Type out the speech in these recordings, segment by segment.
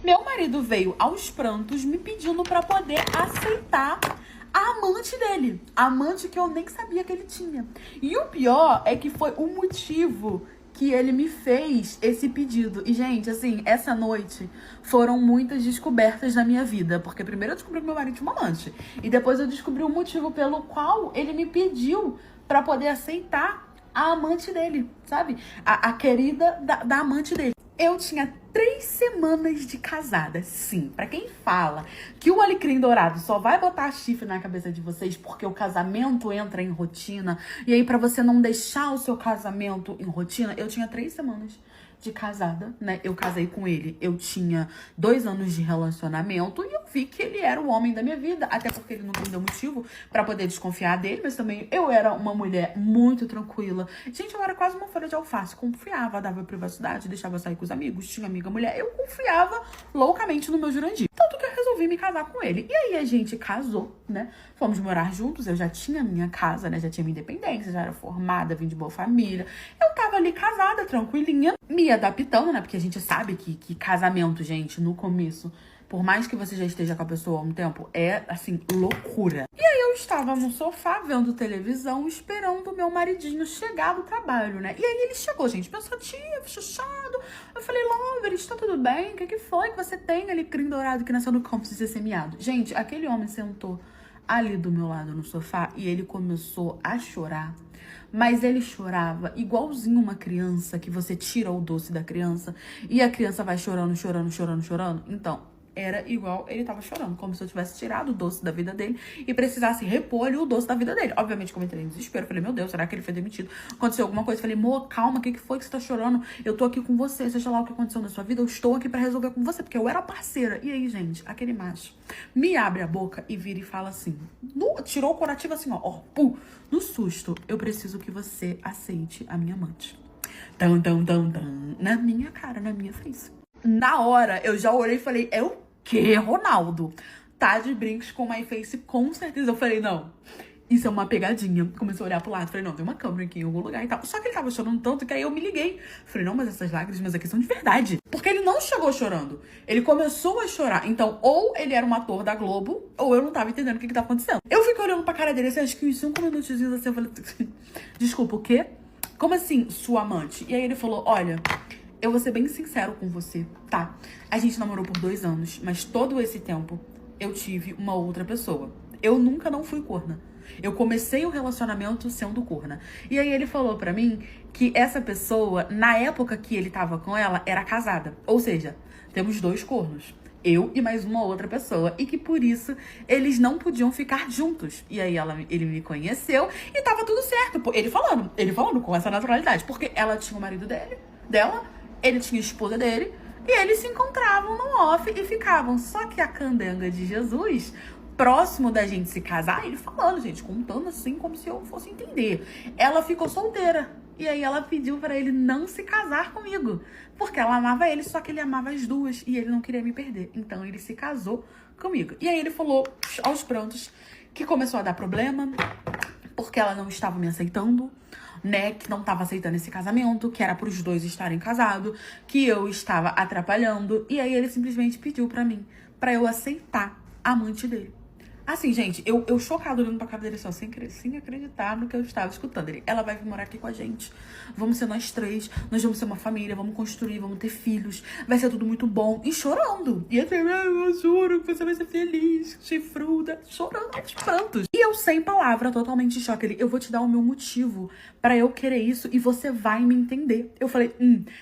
Meu marido veio aos prantos me pedindo pra poder aceitar a amante dele. A amante que eu nem sabia que ele tinha. E o pior é que foi o motivo que ele me fez esse pedido. E, gente, assim, essa noite foram muitas descobertas na minha vida. Porque primeiro eu descobri que meu marido tinha uma amante. E depois eu descobri o motivo pelo qual ele me pediu pra poder aceitar a amante dele, sabe? A querida da amante dele. Eu tinha 3 semanas de casada. Sim, pra quem fala que o alecrim dourado só vai botar chifre na cabeça de vocês porque o casamento entra em rotina, e aí pra você não deixar o seu casamento em rotina, eu tinha 3 semanas de casada, né? Eu casei com ele, eu tinha 2 anos de relacionamento e eu vi que ele era o homem da minha vida, até porque ele não me deu motivo pra poder desconfiar dele, mas também eu era uma mulher muito tranquila. Gente, eu era quase uma folha de alface, confiava, dava privacidade, deixava sair com os amigos, tinha amiga mulher, eu confiava loucamente no meu Jurandir. Tanto que eu resolvi me casar com ele. E aí a gente casou, né? Fomos morar juntos, eu já tinha minha casa, né? Já tinha minha independência, já era formada, vim de boa família. Eu tava ali casada, tranquilinha, me adaptando, né? Porque a gente sabe que casamento, gente, no começo, por mais que você já esteja com a pessoa há um tempo, é, assim, loucura. E aí eu estava no sofá, vendo televisão, esperando o meu maridinho chegar do trabalho, né? E aí ele chegou, gente, pensativo, chuchado. Eu falei, Lover, está tudo bem? O que foi que você tem alecrim dourado que nasceu no campo, precisa ser semeado? Gente, aquele homem sentou ali do meu lado no sofá e ele começou a chorar. Mas ele chorava igualzinho uma criança, que você tira o doce da criança e a criança vai chorando, chorando, chorando, chorando. Então, era igual ele tava chorando, como se eu tivesse tirado o doce da vida dele e precisasse repor o doce da vida dele. Obviamente, como eu entrei em desespero, falei, meu Deus, será que ele foi demitido? Aconteceu alguma coisa? Falei, amor, calma, o que foi que você tá chorando? Eu tô aqui com você, seja lá o que aconteceu na sua vida, eu estou aqui pra resolver com você, porque eu era parceira. E aí, gente, aquele macho me abre a boca e vira e fala assim, tirou o curativo assim, ó, pum, no susto, eu preciso que você aceite a minha amante. Tão, tão, tão, tão, na minha cara, na minha face. Na hora, eu já olhei e falei, é o quê, Ronaldo? Tá de brincos com my face, com certeza. Eu falei, não, isso é uma pegadinha. Comecei a olhar pro lado, falei, não, tem uma câmera aqui em algum lugar e tal. Só que ele tava chorando tanto que aí eu me liguei. Falei, não, mas essas lágrimas aqui são de verdade. Porque ele não chegou chorando, ele começou a chorar. Então, ou ele era um ator da Globo, ou eu não tava entendendo o que tá acontecendo. Eu fiquei olhando pra cara dele, assim, acho que uns 5 minutos assim, eu falei, desculpa, o quê? Como assim, sua amante? E aí ele falou, olha, eu vou ser bem sincero com você, tá? A gente namorou por 2 anos, mas todo esse tempo eu tive uma outra pessoa. Eu nunca não fui corna. Eu comecei o relacionamento sendo corna. E aí ele falou pra mim que essa pessoa, na época que ele tava com ela, era casada. Ou seja, temos 2 cornos. Eu e mais uma outra pessoa. E que por isso eles não podiam ficar juntos. E aí ele me conheceu e tava tudo certo. Ele falando com essa naturalidade. Porque ela tinha o marido dela, ele tinha a esposa dele. E eles se encontravam no off e ficavam. Só que a candenga de Jesus, próximo da gente se casar, ele falando, gente, contando assim como se eu fosse entender. Ela ficou solteira. E aí ela pediu pra ele não se casar comigo. Porque ela amava ele, só que ele amava as duas. E ele não queria me perder. Então ele se casou comigo. E aí ele falou, aos prantos, que começou a dar problema. Porque ela não estava me aceitando, né? Que não estava aceitando esse casamento. Que era pros 2 estarem casados. Que eu estava atrapalhando. E aí ele simplesmente pediu pra mim, pra eu aceitar a amante dele. Assim, gente, eu chocada olhando pra cara dele só, sem acreditar no que eu estava escutando. Ela vai vir morar aqui com a gente. Vamos ser nós 3, nós vamos ser uma família, vamos construir, vamos ter filhos. Vai ser tudo muito bom. E chorando. E eu juro que você vai ser feliz, chifruda, chorando aos prantos. E eu sem palavra, totalmente em choque. Eu vou te dar o meu motivo pra eu querer isso e você vai me entender. Eu falei,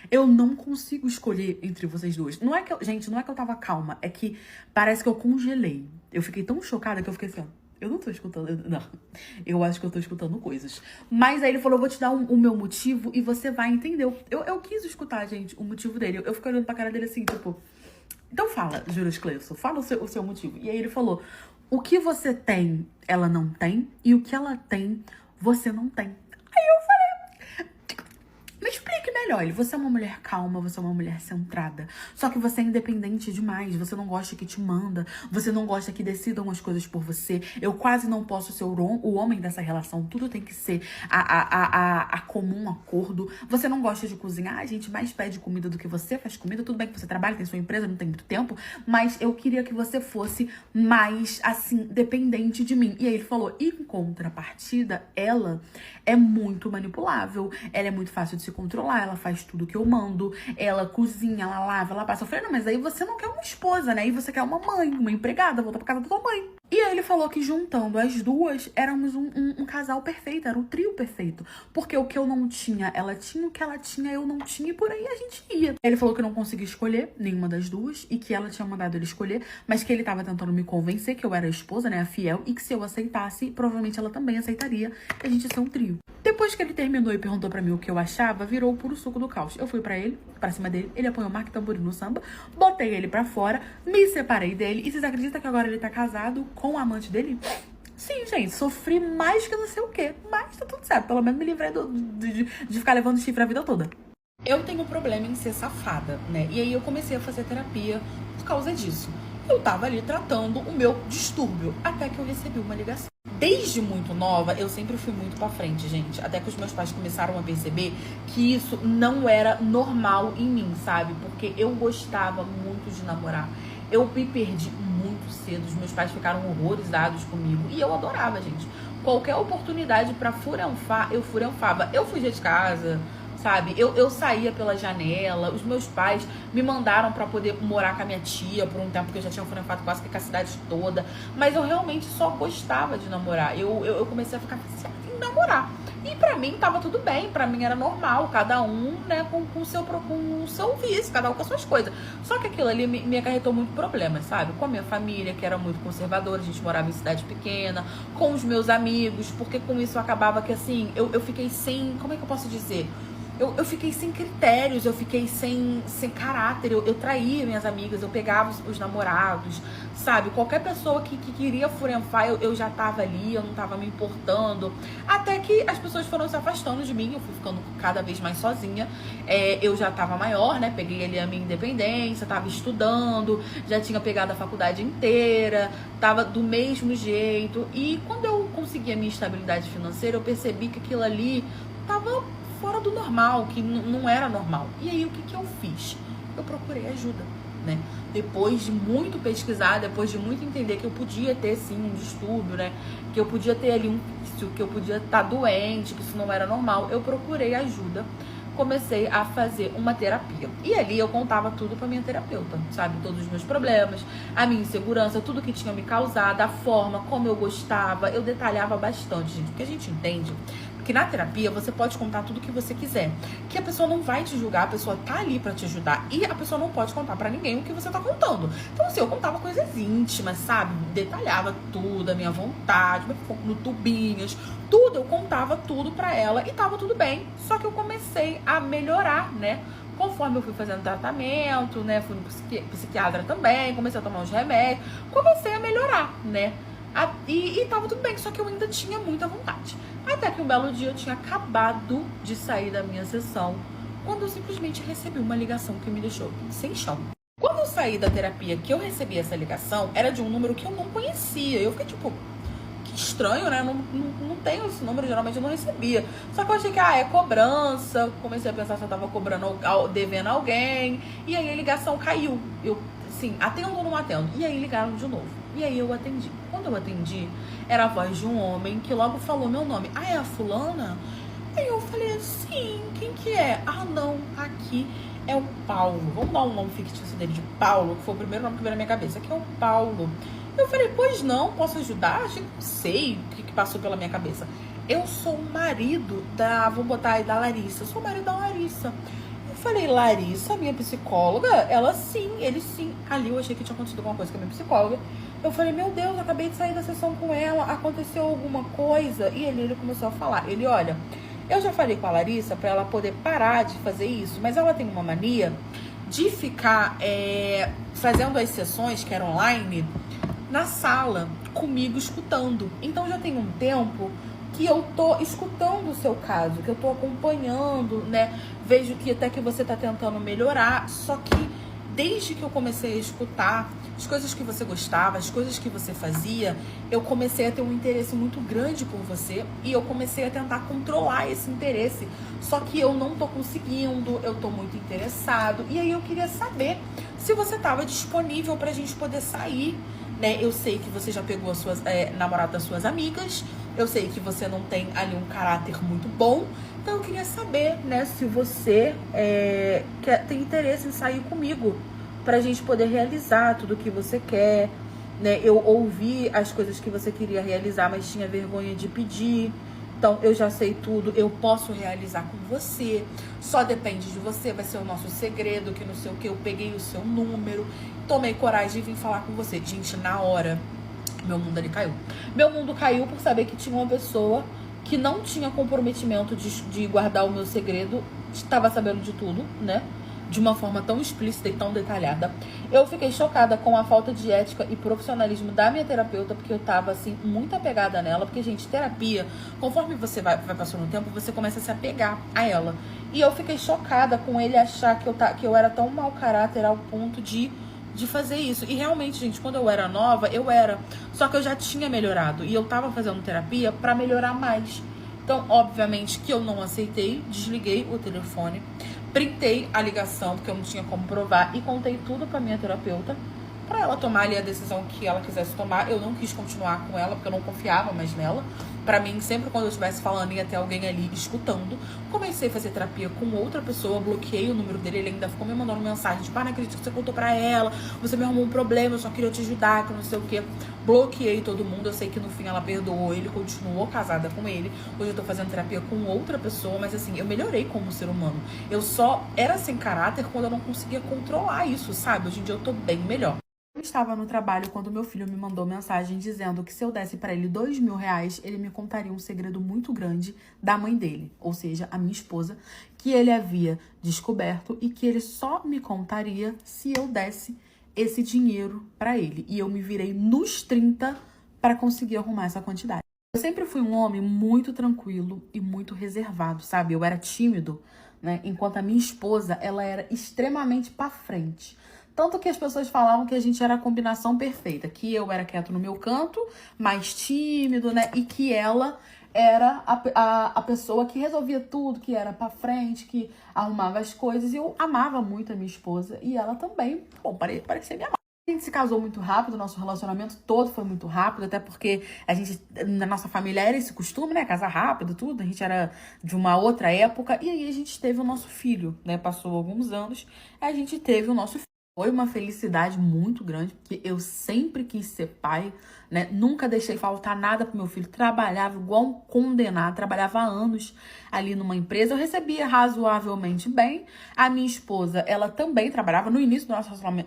eu não consigo escolher entre vocês 2. Não é que gente, não é que eu tava calma, é que parece que eu congelei. Eu fiquei tão chocada que eu fiquei assim, ó, eu não tô escutando, não. Eu acho que eu tô escutando coisas. Mas aí ele falou, eu vou te dar o meu motivo e você vai entender. Eu quis escutar, gente, o motivo dele. Eu fiquei olhando pra cara dele assim, tipo, então fala, Juras Cleison, fala o seu motivo. E aí ele falou, o que você tem, ela não tem, e o que ela tem, você não tem. Aí eu falei, me explique melhor. Você é uma mulher calma, você é uma mulher centrada. Só que você é independente demais. Você não gosta que te manda. Você não gosta que decidam as coisas por você. Eu quase não posso ser o homem dessa relação. Tudo tem que ser a comum acordo. Você não gosta de cozinhar. A gente mais pede comida do que você faz comida. Tudo bem que você trabalha, tem sua empresa, não tem muito tempo. Mas eu queria que você fosse mais, assim, dependente de mim. E aí ele falou, em contrapartida, ela é muito manipulável. Ela é muito fácil de se controlar. Ela faz tudo que eu mando. Ela cozinha, ela lava, ela passa. Eu falei, não, mas aí você não quer uma esposa, né? Aí você quer uma mãe, uma empregada, voltar pra casa da tua mãe. E aí ele falou que juntando as duas, éramos um casal perfeito, era um trio perfeito. Porque o que eu não tinha, ela tinha, o que ela tinha, eu não tinha, e por aí a gente ia. Ele falou que eu não conseguia escolher nenhuma das duas, e que ela tinha mandado ele escolher, mas que ele tava tentando me convencer que eu era a esposa, né, a fiel, e que se eu aceitasse, provavelmente ela também aceitaria, e a gente ia ser um trio. Depois que ele terminou e perguntou pra mim o que eu achava, virou o puro suco do caos. Eu fui pra cima dele, ele apanhou o Mark Tamboril no samba, botei ele pra fora, me separei dele, e vocês acreditam que agora ele tá casado com a amante dele? Sim, gente, sofri mais que não sei o quê, mas tá tudo certo, pelo menos me livrei de ficar levando chifre a vida toda. Eu tenho problema em ser safada, né? E aí eu comecei a fazer terapia por causa disso. Eu tava ali tratando o meu distúrbio, até que eu recebi uma ligação. Desde muito nova, eu sempre fui muito pra frente, gente. Até que os meus pais começaram a perceber que isso não era normal em mim, sabe? Porque eu gostava muito de namorar. Eu me perdi muito cedo, os meus pais ficaram horrorizados comigo. E eu adorava, gente. Qualquer oportunidade pra furanfar, eu furanfava. Eu fugia de casa, sabe? Eu saía pela janela, os meus pais me mandaram pra poder morar com a minha tia por um tempo, que eu já tinha furanfado quase que a cidade toda. Mas eu realmente só gostava de namorar. Eu comecei a ficar viciada em namorar. E pra mim tava tudo bem, pra mim era normal, cada um, né, com o seu vício, cada um com as suas coisas. Só que aquilo ali me acarretou muito problemas, sabe? Com a minha família, que era muito conservadora, a gente morava em cidade pequena, com os meus amigos, porque com isso acabava que, assim, eu fiquei sem, como é que eu posso dizer? Eu fiquei sem critérios, eu fiquei sem caráter, eu traía minhas amigas, eu pegava os namorados, sabe? Qualquer pessoa que queria furanfar, eu já tava ali, eu não tava me importando. Até que as pessoas foram se afastando de mim, eu fui ficando cada vez mais sozinha. Eu já tava maior, né? Peguei ali a minha independência, tava estudando, já tinha pegado a faculdade inteira, tava do mesmo jeito. E quando eu consegui a minha estabilidade financeira, eu percebi que aquilo ali tava fora do normal, que não era normal. E aí o que eu fiz? Eu procurei ajuda, né? Depois de muito pesquisar, depois de muito entender que eu podia ter sim um distúrbio, né? Que eu podia ter ali um vício, que eu podia estar doente, que isso não era normal, eu procurei ajuda. Comecei a fazer uma terapia. E ali eu contava tudo pra minha terapeuta, sabe? Todos os meus problemas, a minha insegurança, tudo que tinha me causado, a forma como eu gostava. Eu detalhava bastante, gente, porque a gente entende que na terapia você pode contar tudo que você quiser, que a pessoa não vai te julgar, a pessoa tá ali pra te ajudar, e a pessoa não pode contar pra ninguém o que você tá contando. Então assim, eu contava coisas íntimas, sabe? Detalhava tudo, a minha vontade, meu foco no tubinhas, tudo, eu contava tudo pra ela e tava tudo bem. Só que eu comecei a melhorar, né? Conforme eu fui fazendo tratamento, né? Fui no psiquiatra também, comecei a tomar uns remédios, comecei a melhorar, né? E tava tudo bem, só que eu ainda tinha muita vontade. Até que um belo dia eu tinha acabado de sair da minha sessão, quando eu simplesmente recebi uma ligação que me deixou sem chão. Quando eu saí da terapia, que eu recebi essa ligação, era de um número que eu não conhecia. Eu fiquei tipo, que estranho, né? Não tenho esse número, geralmente eu não recebia. Só que eu achei que, é cobrança. Comecei a pensar se eu tava cobrando, devendo alguém. E aí a ligação caiu. Eu, assim, atendo ou não atendo? E aí ligaram de novo. E aí eu atendi. Quando eu atendi, era a voz de um homem que logo falou meu nome. É a fulana? Aí eu falei assim, quem que é? Não, aqui é o Paulo. Vamos dar um nome fictício dele de Paulo, que foi o primeiro nome que veio na minha cabeça. Aqui é o Paulo. Eu falei, pois não, posso ajudar? Acho que não sei o que passou pela minha cabeça. Eu sou o marido vou botar aí da Larissa. Eu sou o marido da Larissa. Eu falei, Larissa, minha psicóloga? Ela sim, ele sim. Ali eu achei que tinha acontecido alguma coisa com a minha psicóloga. Eu falei, meu Deus, eu acabei de sair da sessão com ela, aconteceu alguma coisa? E ele começou a falar. Ele, olha, eu já falei com a Larissa pra ela poder parar de fazer isso, mas ela tem uma mania de ficar fazendo as sessões, que eram online, na sala, comigo escutando. Então já tem um tempo que eu tô escutando o seu caso, que eu tô acompanhando, né? vejo que até que você tá tentando melhorar, só que desde que eu comecei a escutar as coisas que você gostava, as coisas que você fazia, eu comecei a ter um interesse muito grande por você e eu comecei a tentar controlar esse interesse. Só que eu não tô conseguindo, eu tô muito interessado. E aí eu queria saber se você tava disponível pra gente poder sair, né? Eu sei que você já pegou as suas namorado das suas amigas, eu sei que você não tem ali um caráter muito bom. Então eu queria saber, né, se você tem interesse em sair comigo pra gente poder realizar tudo o que você quer, né? Eu ouvi as coisas que você queria realizar, mas tinha vergonha de pedir. Então eu já sei tudo, eu posso realizar com você. Só depende de você, vai ser o nosso segredo, que não sei o que. Eu peguei o seu número, tomei coragem de vir falar com você. Gente, na hora, meu mundo ali caiu. Meu mundo caiu por saber que tinha uma pessoa que não tinha comprometimento de guardar o meu segredo, estava sabendo de tudo, né? De uma forma tão explícita e tão detalhada. Eu fiquei chocada com a falta de ética e profissionalismo da minha terapeuta, porque eu tava, assim, muito apegada nela. Porque, gente, terapia, conforme você vai passando o tempo, você começa a se apegar a ela. E eu fiquei chocada com ele achar que eu era tão mau caráter ao ponto de fazer isso. E realmente, gente, quando eu era nova, eu era. Só que eu já tinha melhorado. E eu tava fazendo terapia pra melhorar mais. Então, obviamente, que eu não aceitei. Desliguei o telefone. Printei a ligação, porque eu não tinha como provar. E contei tudo pra minha terapeuta. Pra ela tomar ali a decisão que ela quisesse tomar. Eu não quis continuar com ela, porque eu não confiava mais nela. Pra mim, sempre quando eu estivesse falando, ia ter alguém ali escutando. Comecei a fazer terapia com outra pessoa, bloqueei o número dele, ele ainda ficou me mandando mensagem, tipo, não acredito que você contou pra ela, você me arrumou um problema, eu só queria te ajudar, que não sei o que. Bloqueei todo mundo, eu sei que no fim ela perdoou ele, continuou casada com ele. Hoje eu tô fazendo terapia com outra pessoa, mas assim, eu melhorei como ser humano. Eu só era sem caráter quando eu não conseguia controlar isso, sabe? Hoje em dia eu tô bem melhor. Eu estava no trabalho quando meu filho me mandou mensagem dizendo que se eu desse pra ele R$ 2.000, ele me contaria um segredo muito grande da mãe dele, ou seja, a minha esposa, que ele havia descoberto e que ele só me contaria se eu desse esse dinheiro pra ele. E eu me virei nos 30 para conseguir arrumar essa quantidade. Eu sempre fui um homem muito tranquilo e muito reservado, sabe? Eu era tímido, né? Enquanto a minha esposa, ela era extremamente pra frente. Tanto que as pessoas falavam que a gente era a combinação perfeita. Que eu era quieto no meu canto, mais tímido, né? E que ela era a pessoa que resolvia tudo, que era pra frente, que arrumava as coisas. E eu amava muito a minha esposa. E ela também, bom, parecia minha mãe. A gente se casou muito rápido, nosso relacionamento todo foi muito rápido, até porque a gente, na nossa família era esse costume, né? Casar rápido, tudo. A gente era de uma outra época. E aí a gente teve o nosso filho, né? Passou alguns anos, a gente teve o nosso filho. Foi uma felicidade muito grande, porque eu sempre quis ser pai, né? Nunca deixei faltar nada pro meu filho. Trabalhava igual um condenado, trabalhava há anos ali numa empresa. Eu recebia razoavelmente bem. A minha esposa, ela também trabalhava. No início do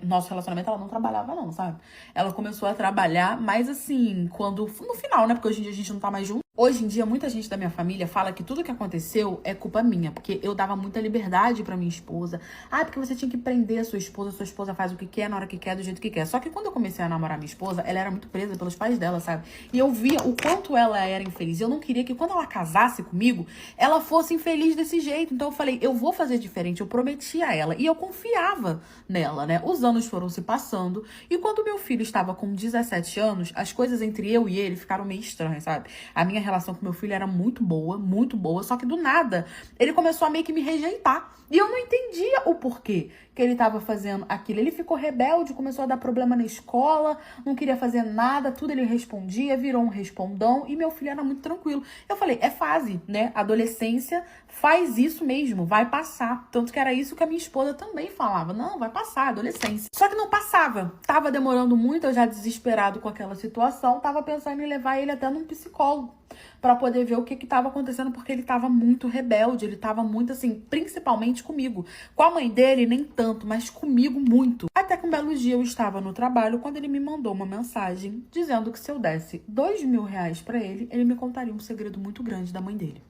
nosso relacionamento, ela não trabalhava não, sabe? Ela começou a trabalhar, mas assim, no final, né? Porque hoje em dia a gente não tá mais junto. Hoje em dia, muita gente da minha família fala que tudo que aconteceu é culpa minha, porque eu dava muita liberdade pra minha esposa. Ah, porque você tinha que prender a sua esposa faz o que quer, na hora que quer, do jeito que quer. Só que quando eu comecei a namorar minha esposa, ela era muito presa pelos pais dela, sabe? E eu via o quanto ela era infeliz. Eu não queria que quando ela casasse comigo, ela fosse infeliz desse jeito. Então eu falei, eu vou fazer diferente, eu prometi a ela. E eu confiava nela, né? Os anos foram se passando. E quando meu filho estava com 17 anos, as coisas entre eu e ele ficaram meio estranhas, sabe? A minha relação com meu filho era muito boa, só que do nada ele começou a meio que me rejeitar. E eu não entendia o porquê que ele tava fazendo aquilo. Ele ficou rebelde, começou a dar problema na escola, não queria fazer nada, tudo ele respondia, virou um respondão e meu filho era muito tranquilo. Eu falei, é fase, né? Adolescência faz isso mesmo, vai passar. Tanto que era isso que a minha esposa também falava. Não, vai passar, adolescência. Só que não passava. Tava demorando muito, eu já desesperado com aquela situação, tava pensando em levar ele até num psicólogo pra poder ver o que tava acontecendo, porque ele tava muito rebelde, ele tava muito assim, principalmente comigo. Com a mãe dele, nem tanto, mas comigo muito. Até que um belo dia eu estava no trabalho, quando ele me mandou uma mensagem dizendo que se eu desse R$ 2.000 pra ele, ele me contaria um segredo muito grande da mãe dele.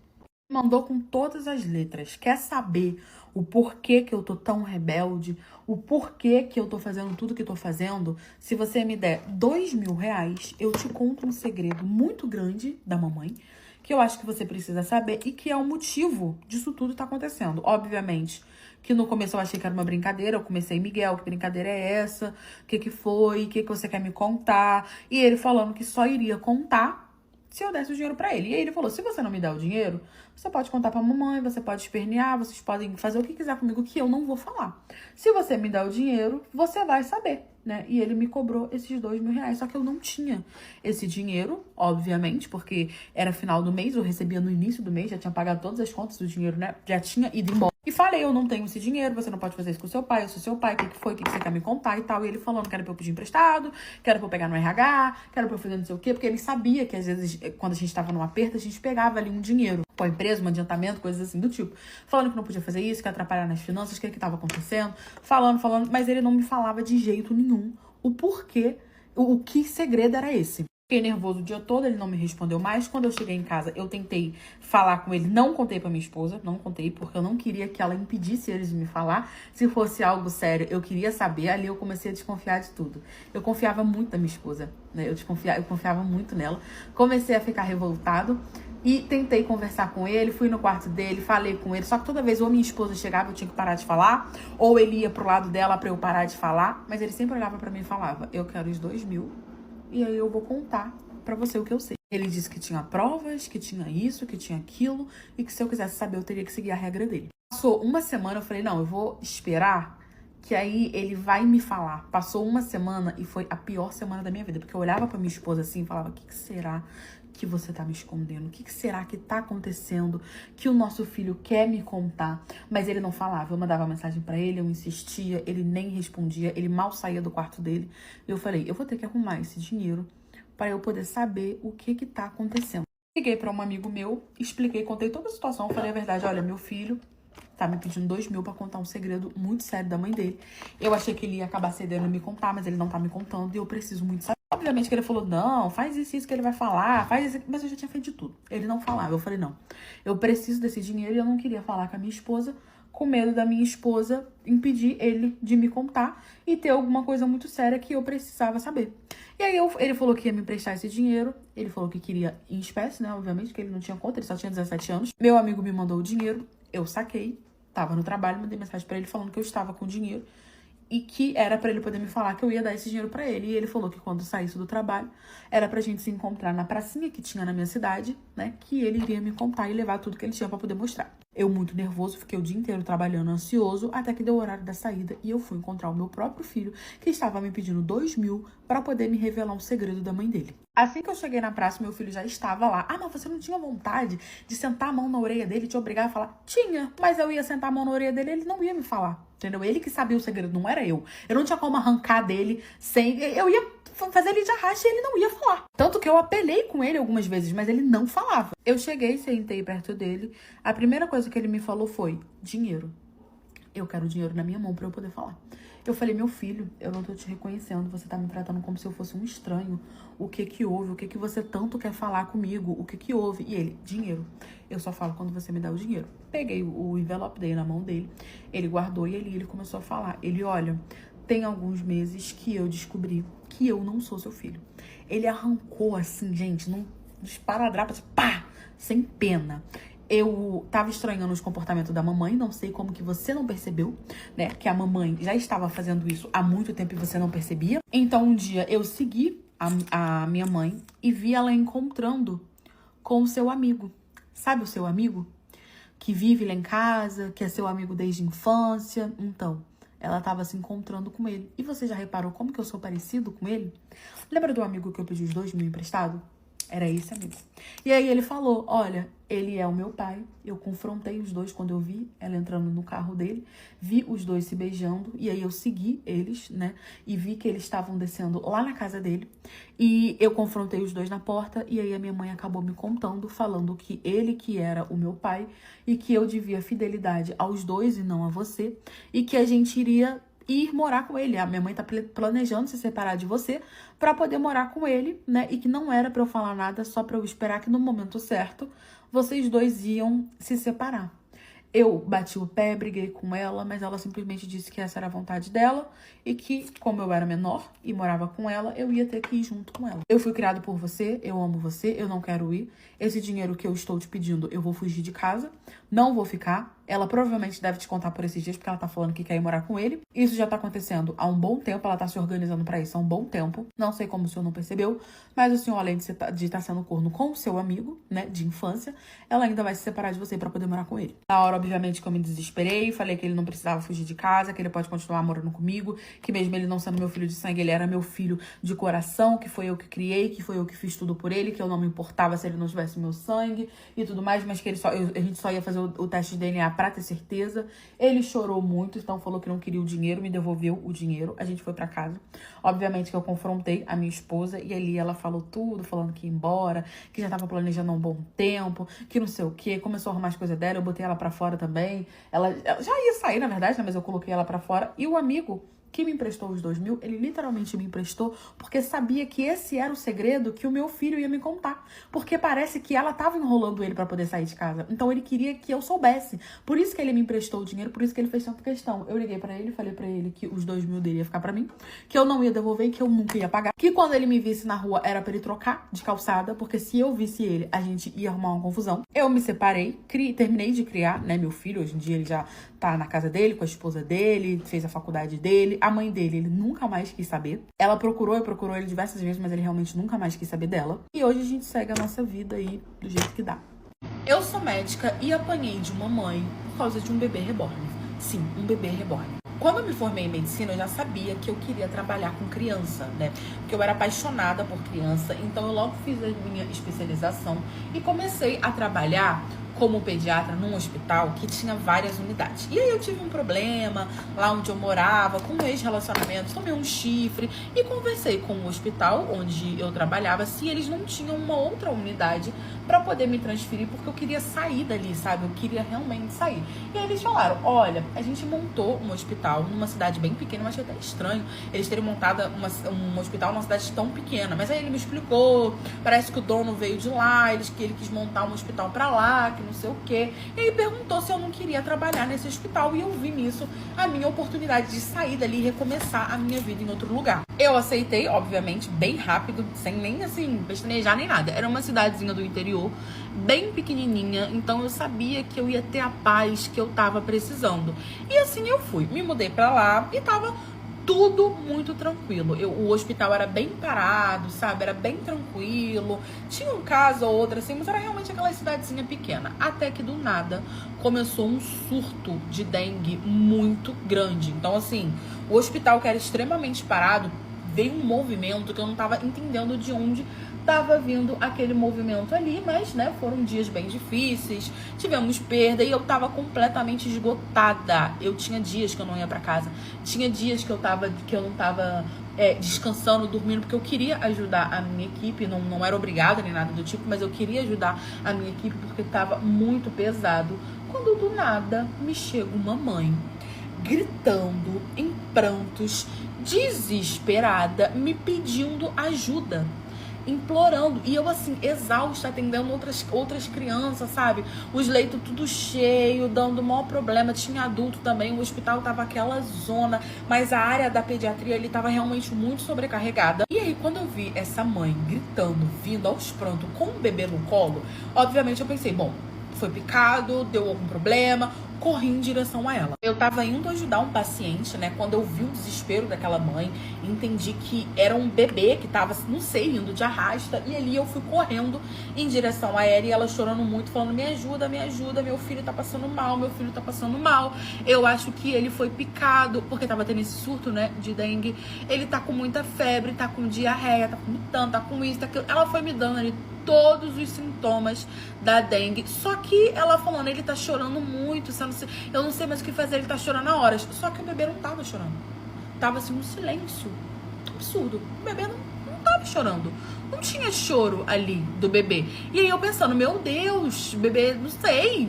Mandou com todas as letras. Quer saber o porquê que eu tô tão rebelde? O porquê que eu tô fazendo tudo que tô fazendo? Se você me der R$ 2.000, eu te conto um segredo muito grande da mamãe, que eu acho que você precisa saber e que é o motivo disso tudo tá acontecendo. Obviamente que no começo eu achei que era uma brincadeira, eu comecei, Miguel, que brincadeira é essa? O que que foi? O que que você quer me contar? E ele falando que só iria contar se eu desse o dinheiro pra ele. E aí ele falou, se você não me der o dinheiro, você pode contar pra mamãe, você pode espernear, vocês podem fazer o que quiser comigo que eu não vou falar. Se você me der o dinheiro, você vai saber, né? E ele me cobrou esses R$2.000, só que eu não tinha esse dinheiro, obviamente, porque era final do mês, eu recebia no início do mês, já tinha pagado todas as contas do dinheiro, né? Já tinha ido embora. E falei, eu não tenho esse dinheiro, você não pode fazer isso com seu pai, eu sou seu pai, o que que foi, o que que você quer me contar e tal. E ele falando que era pra eu pedir emprestado, que era pra eu pegar no RH, que era pra eu fazer não sei o quê, porque ele sabia que às vezes, quando a gente tava num aperto, a gente pegava ali um dinheiro com a empresa, um adiantamento, coisas assim do tipo. Falando que não podia fazer isso, que ia atrapalhar nas finanças, o que tava acontecendo, falando, mas ele não me falava de jeito nenhum o porquê, o que segredo era esse. Fiquei nervoso o dia todo, ele não me respondeu mais. Quando eu cheguei em casa, eu tentei falar com ele. Não contei pra minha esposa, não contei, porque eu não queria que ela impedisse eles de me falar. Se fosse algo sério, eu queria saber. Ali eu comecei a desconfiar de tudo. Eu confiava muito na minha esposa, né? Eu confiava muito nela. Comecei a ficar revoltado e tentei conversar com ele. Fui no quarto dele, falei com ele. Só que toda vez ou minha esposa chegava, eu tinha que parar de falar, ou ele ia pro lado dela pra eu parar de falar. Mas ele sempre olhava pra mim e falava, eu quero os R$2.000. E aí eu vou contar pra você o que eu sei. Ele disse que tinha provas, que tinha isso, que tinha aquilo, e que se eu quisesse saber, eu teria que seguir a regra dele. Passou uma semana, eu falei, não, eu vou esperar, que aí ele vai me falar. Passou uma semana e foi a pior semana da minha vida, porque eu olhava pra minha esposa assim e falava, o que será que você tá me escondendo? O que será que tá acontecendo que o nosso filho quer me contar? Mas ele não falava. Eu mandava mensagem pra ele, eu insistia, ele nem respondia, ele mal saía do quarto dele. Eu falei, eu vou ter que arrumar esse dinheiro para eu poder saber o que tá acontecendo. Liguei pra um amigo meu, expliquei, contei toda a situação, falei a verdade, olha, meu filho tá me pedindo R$2.000 pra contar um segredo muito sério da mãe dele. Eu achei que ele ia acabar cedendo a me contar, mas ele não tá me contando e eu preciso muito saber. Obviamente que ele falou, não, faz isso que ele vai falar, faz isso, mas eu já tinha feito de tudo. Ele não falava, eu falei, não, eu preciso desse dinheiro e eu não queria falar com a minha esposa, com medo da minha esposa impedir ele de me contar e ter alguma coisa muito séria que eu precisava saber. E aí ele falou que ia me emprestar esse dinheiro, ele falou que queria em espécie, né, obviamente, que ele não tinha conta, ele só tinha 17 anos. Meu amigo me mandou o dinheiro, eu saquei, tava no trabalho, mandei mensagem pra ele falando que eu estava com o dinheiro e que era pra ele poder me falar que eu ia dar esse dinheiro pra ele. E ele falou que quando saísse do trabalho, era pra gente se encontrar na pracinha que tinha na minha cidade, né? Que ele iria me contar e levar tudo que ele tinha pra poder mostrar. Eu, muito nervoso, fiquei o dia inteiro trabalhando ansioso, até que deu o horário da saída e eu fui encontrar o meu próprio filho, que estava me pedindo R$2.000 pra poder me revelar um segredo da mãe dele. Assim que eu cheguei na praça, meu filho já estava lá. Ah, mas você não tinha vontade de sentar a mão na orelha dele e te obrigar a falar? Tinha, mas eu ia sentar a mão na orelha dele e ele não ia me falar, entendeu? Ele que sabia o segredo, não era eu. Eu não tinha como arrancar dele sem... Eu ia fazer ele de arraste e ele não ia falar. Tanto que eu apelei com ele algumas vezes, mas ele não falava. Eu cheguei, sentei perto dele. A primeira coisa que ele me falou foi, dinheiro. Eu quero dinheiro na minha mão pra eu poder falar. Eu falei, meu filho, eu não tô te reconhecendo, você tá me tratando como se eu fosse um estranho. O que que houve? O que que você tanto quer falar comigo? O que que houve? E ele, dinheiro. Eu só falo quando você me dá o dinheiro. Peguei o envelope, dei na mão dele, ele guardou e ele começou a falar. Ele, olha, tem alguns meses que eu descobri que eu não sou seu filho. Ele arrancou assim, gente, num esparadrapo, assim, pá, sem pena. Eu tava estranhando os comportamentos da mamãe, não sei como que você não percebeu, né? Que a mamãe já estava fazendo isso há muito tempo e você não percebia. Então, um dia eu segui a minha mãe e vi ela encontrando com o seu amigo. Sabe o seu amigo? Que vive lá em casa, que é seu amigo desde a infância. Então, ela tava se encontrando com ele. E você já reparou como que eu sou parecido com ele? Lembra do amigo que eu pedi os R$2.000 emprestado? Era esse amigo. E aí ele falou, olha, ele é o meu pai. Eu confrontei os dois quando eu vi ela entrando no carro dele. Vi os dois se beijando. E aí eu segui eles, né? E vi que eles estavam descendo lá na casa dele. E eu confrontei os dois na porta. E aí a minha mãe acabou me contando, falando que ele que era o meu pai. E que eu devia fidelidade aos dois e não a você. E que a gente iria ir morar com ele. A minha mãe tá planejando se separar de você pra poder morar com ele, né? E que não era pra eu falar nada, só pra eu esperar que no momento certo vocês dois iam se separar. Eu bati o pé, briguei com ela, mas ela simplesmente disse que essa era a vontade dela e que, como eu era menor e morava com ela, eu ia ter que ir junto com ela. Eu fui criado por você, eu amo você, eu não quero ir. Esse dinheiro que eu estou te pedindo, eu vou fugir de casa, não vou ficar. Ela provavelmente deve te contar por esses dias, porque ela tá falando que quer ir morar com ele. Isso já tá acontecendo há um bom tempo, ela tá se organizando pra isso há um bom tempo. Não sei como o senhor não percebeu, mas o senhor, além de estar sendo corno com o seu amigo, né, de infância, ela ainda vai se separar de você pra poder morar com ele. Na hora, obviamente, que eu me desesperei, falei que ele não precisava fugir de casa, que ele pode continuar morando comigo, que mesmo ele não sendo meu filho de sangue, ele era meu filho de coração, que foi eu que criei, que foi eu que fiz tudo por ele, que eu não me importava se ele não tivesse meu sangue e tudo mais, mas que a gente só ia fazer o teste de DNA pra ter certeza. Ele chorou muito, então falou que não queria o dinheiro, me devolveu o dinheiro. A gente foi pra casa. Obviamente que eu confrontei a minha esposa e ali ela falou tudo, falando que ia embora, que já tava planejando há um bom tempo, que não sei o que, começou a arrumar as coisas dela, eu botei ela pra fora também. Ela já ia sair, na verdade, né? Mas eu coloquei ela pra fora. E o amigo que me emprestou os 2.000, ele literalmente me emprestou porque sabia que esse era o segredo que o meu filho ia me contar. Porque parece que ela tava enrolando ele pra poder sair de casa. Então ele queria que eu soubesse. Por isso que ele me emprestou o dinheiro, por isso que ele fez tanta questão. Eu liguei pra ele, falei pra ele que os 2.000 dele ia ficar pra mim, que eu não ia devolver e que eu nunca ia pagar. Que quando ele me visse na rua era pra ele trocar de calçada, porque se eu visse ele, a gente ia arrumar uma confusão. Eu me separei, terminei de criar, né, meu filho. Hoje em dia ele já tá na casa dele, com a esposa dele, fez a faculdade dele. A mãe dele, ele nunca mais quis saber. Ela procurou ele diversas vezes, mas ele realmente nunca mais quis saber dela. E hoje a gente segue a nossa vida aí do jeito que dá. Eu sou médica e apanhei de uma mãe por causa de um bebê reborn. Sim, um bebê reborn. Quando eu me formei em medicina, eu já sabia que eu queria trabalhar com criança, né? Porque eu era apaixonada por criança, então eu logo fiz a minha especialização e comecei a trabalhar como pediatra num hospital que tinha várias unidades. E aí eu tive um problema lá onde eu morava, com um ex-relacionamento, tomei um chifre e conversei com o hospital onde eu trabalhava se eles não tinham uma outra unidade pra poder me transferir, porque eu queria sair dali, sabe? Eu queria realmente sair. E aí eles falaram, olha, a gente montou um hospital numa cidade bem pequena, eu achei até estranho eles terem montado um hospital numa cidade tão pequena. Mas aí ele me explicou, parece que o dono veio de lá, ele quis montar um hospital pra lá, que não sei o quê. E aí perguntou se eu não queria trabalhar nesse hospital e eu vi nisso a minha oportunidade de sair dali e recomeçar a minha vida em outro lugar. Eu aceitei, obviamente, bem rápido, sem nem assim, pestanejar nem nada. Era uma cidadezinha do interior, bem pequenininha, então eu sabia que eu ia ter a paz que eu tava precisando. E assim eu fui, me mudei pra lá e tava tudo muito tranquilo. O hospital era bem parado, sabe? Era bem tranquilo. Tinha um caso ou outro assim, mas era realmente aquela cidadezinha pequena. Até que do nada começou um surto de dengue muito grande. Então assim, o hospital que era extremamente parado, veio um movimento que eu não tava entendendo de onde tava vindo aquele movimento ali, mas, né, foram dias bem difíceis, tivemos perda e eu tava completamente esgotada. Eu tinha dias que eu não ia pra casa, tinha dias que eu não tava descansando, dormindo, porque eu queria ajudar a minha equipe, não era obrigada nem nada do tipo, mas eu queria ajudar a minha equipe porque tava muito pesado. Quando do nada me chega uma mãe gritando em prantos, desesperada, me pedindo ajuda, implorando. E eu assim, exausta, atendendo outras crianças, sabe? Os leitos tudo cheio, dando o maior problema. Tinha adulto também, o hospital tava aquela zona, mas a área da pediatria, ele tava realmente muito sobrecarregada. E aí, quando eu vi essa mãe gritando, vindo aos prantos, com o bebê no colo, obviamente eu pensei, bom, foi picado, deu algum problema, corri em direção a ela. Eu tava indo ajudar um paciente, né, quando eu vi o desespero daquela mãe, entendi que era um bebê que tava, não sei, indo de arrasta, e ali eu fui correndo em direção a ela, e ela chorando muito, falando, me ajuda, meu filho tá passando mal, eu acho que ele foi picado, porque tava tendo esse surto, né, de dengue, ele tá com muita febre, tá com diarreia, tá vomitando, tá com isso, tá aquilo. Ela foi me dando ali todos os sintomas da dengue, só que ela falando, ele tá chorando muito, eu não sei mais o que fazer, ele tá chorando há horas. Só que o bebê não tava chorando, tava assim um silêncio absurdo, o bebê não tava chorando, não tinha choro ali do bebê. E aí eu pensando, meu Deus, o bebê, não sei,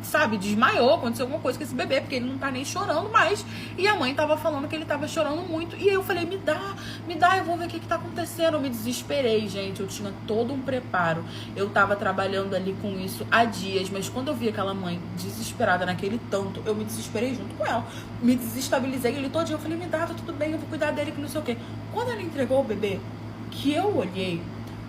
sabe, desmaiou, aconteceu alguma coisa com esse bebê, porque ele não tá nem chorando mais. E a mãe tava falando que ele tava chorando muito. E aí eu falei, me dá, eu vou ver o que tá acontecendo. Eu me desesperei, gente, eu tinha todo um preparo. Eu tava trabalhando ali com isso há dias, mas quando eu vi aquela mãe desesperada naquele tanto, eu me desesperei junto com ela. Me desestabilizei ele todinho. Eu falei, me dá, tá tudo bem, eu vou cuidar dele, que não sei o quê. Quando ela entregou o bebê, que eu olhei,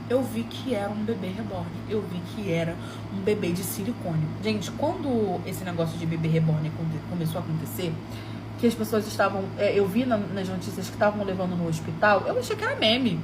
eu vi que era um bebê reborn. Eu vi que era um bebê de silicone. Gente, quando esse negócio de bebê reborn começou a acontecer, que as pessoas estavam... eu vi nas notícias que estavam levando no hospital, eu achei que era meme.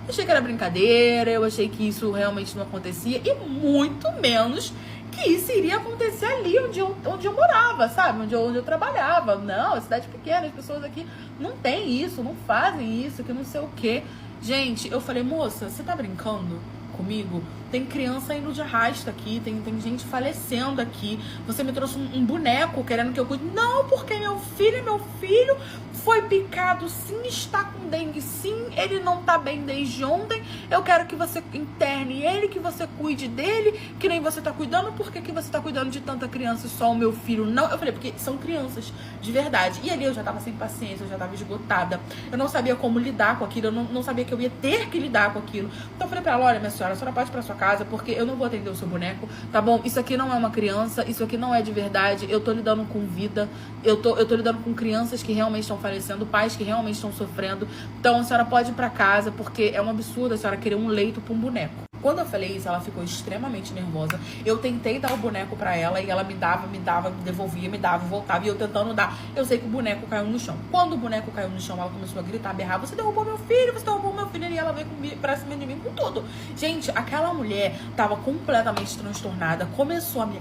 Eu achei que era brincadeira, eu achei que isso realmente não acontecia. E muito menos que isso iria acontecer ali onde eu morava, sabe? Onde eu trabalhava. Não, é cidade pequena, as pessoas aqui não tem isso, não fazem isso, que não sei o quê. Gente, eu falei, moça, você tá brincando comigo? Tem criança indo de arrasta aqui, tem gente falecendo aqui. Você me trouxe um boneco querendo que eu cuide. Não, porque meu filho foi picado sim, está com dengue sim, ele não tá bem desde ontem. Eu quero que você interne ele, que você cuide dele, que nem você tá cuidando. Por que você tá cuidando de tanta criança e só o meu filho não? Eu falei, porque são crianças, de verdade. E ali eu já tava sem paciência, eu já tava esgotada. Eu não sabia como lidar com aquilo, eu não sabia que eu ia ter que lidar com aquilo. Então eu falei pra ela, olha, minha senhora, a senhora pode ir pra sua casa, porque eu não vou atender o seu boneco, tá bom? Isso aqui não é uma criança, isso aqui não é de verdade, eu tô lidando com vida, eu tô lidando com crianças que realmente estão falecendo, pais que realmente estão sofrendo. Então a senhora pode ir pra casa, porque é um absurdo a senhora querer um leito pra um boneco. Quando eu falei isso, ela ficou extremamente nervosa. Eu tentei dar o boneco pra ela e ela me dava, me devolvia, me dava, voltava. E eu tentando dar. Eu sei que o boneco caiu no chão. Quando o boneco caiu no chão, ela começou a gritar, a berrar. Você derrubou meu filho, você derrubou meu filho. E ela veio pra cima de mim com tudo. Gente, aquela mulher tava completamente transtornada. Começou a me...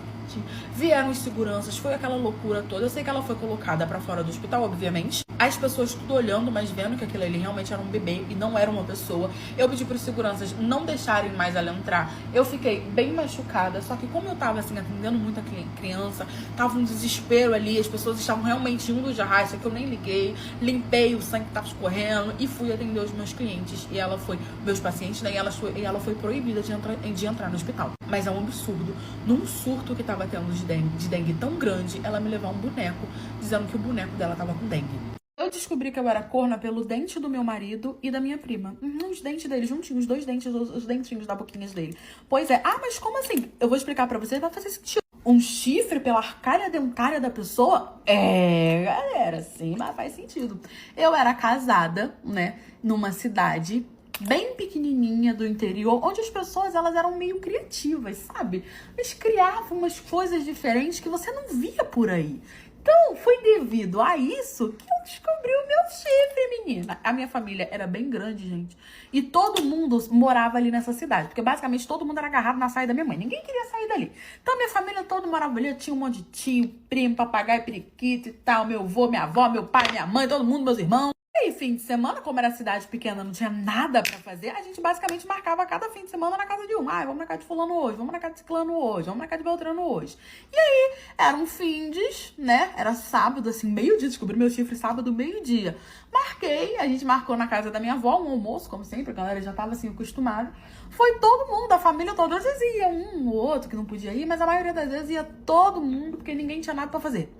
Vieram os seguranças, foi aquela loucura toda. Eu sei que ela foi colocada pra fora do hospital, obviamente. As pessoas tudo olhando, mas vendo que aquilo ali realmente era um bebê e não era uma pessoa. Eu pedi pros seguranças não deixarem mais ela entrar. Eu fiquei bem machucada, só que como eu tava assim, atendendo muita criança, tava um desespero ali, as pessoas estavam realmente indo de arrasta, que eu nem liguei, limpei o sangue que tava escorrendo e fui atender os meus clientes. E ela foi, meus pacientes, né? E ela foi proibida de entrar no hospital. Mas é um absurdo. Num surto que tava tendo de dengue tão grande, ela me levou um boneco, dizendo que o boneco dela tava com dengue. Eu descobri que eu era corna pelo dente do meu marido e da minha prima. Os dentes dele juntinhos, os dois dentes, os dentinhos da boquinha dele. Pois é. Ah, mas como assim? Eu vou explicar pra vocês, vai fazer sentido. Um chifre pela arcária dentária da pessoa? É, galera, sim, mas faz sentido. Eu era casada, né, numa cidade bem pequenininha do interior, onde as pessoas, elas eram meio criativas, sabe? Eles criavam umas coisas diferentes que você não via por aí. Então, foi devido a isso que eu descobri o meu chifre, menina. A minha família era bem grande, gente. E todo mundo morava ali nessa cidade. Porque, basicamente, todo mundo era agarrado na saída da minha mãe. Ninguém queria sair dali. Então, minha família toda morava ali. Eu tinha um monte de tio, primo, papagaio, periquito e tal. Meu avô, minha avó, meu pai, minha mãe, todo mundo, meus irmãos. E aí, fim de semana, como era cidade pequena, não tinha nada pra fazer, a gente basicamente marcava cada fim de semana na casa de um. Vamos na casa de fulano hoje, vamos na casa de ciclano hoje, vamos na casa de Beltrano hoje. E aí, era um findes, né? Era sábado, assim, meio-dia, descobri meu chifre sábado, meio-dia. Marquei, a gente marcou na casa da minha avó, um almoço, como sempre, a galera já tava, assim, acostumada. Foi todo mundo, a família toda. Às vezes ia um ou outro que não podia ir, mas a maioria das vezes ia todo mundo, porque ninguém tinha nada pra fazer.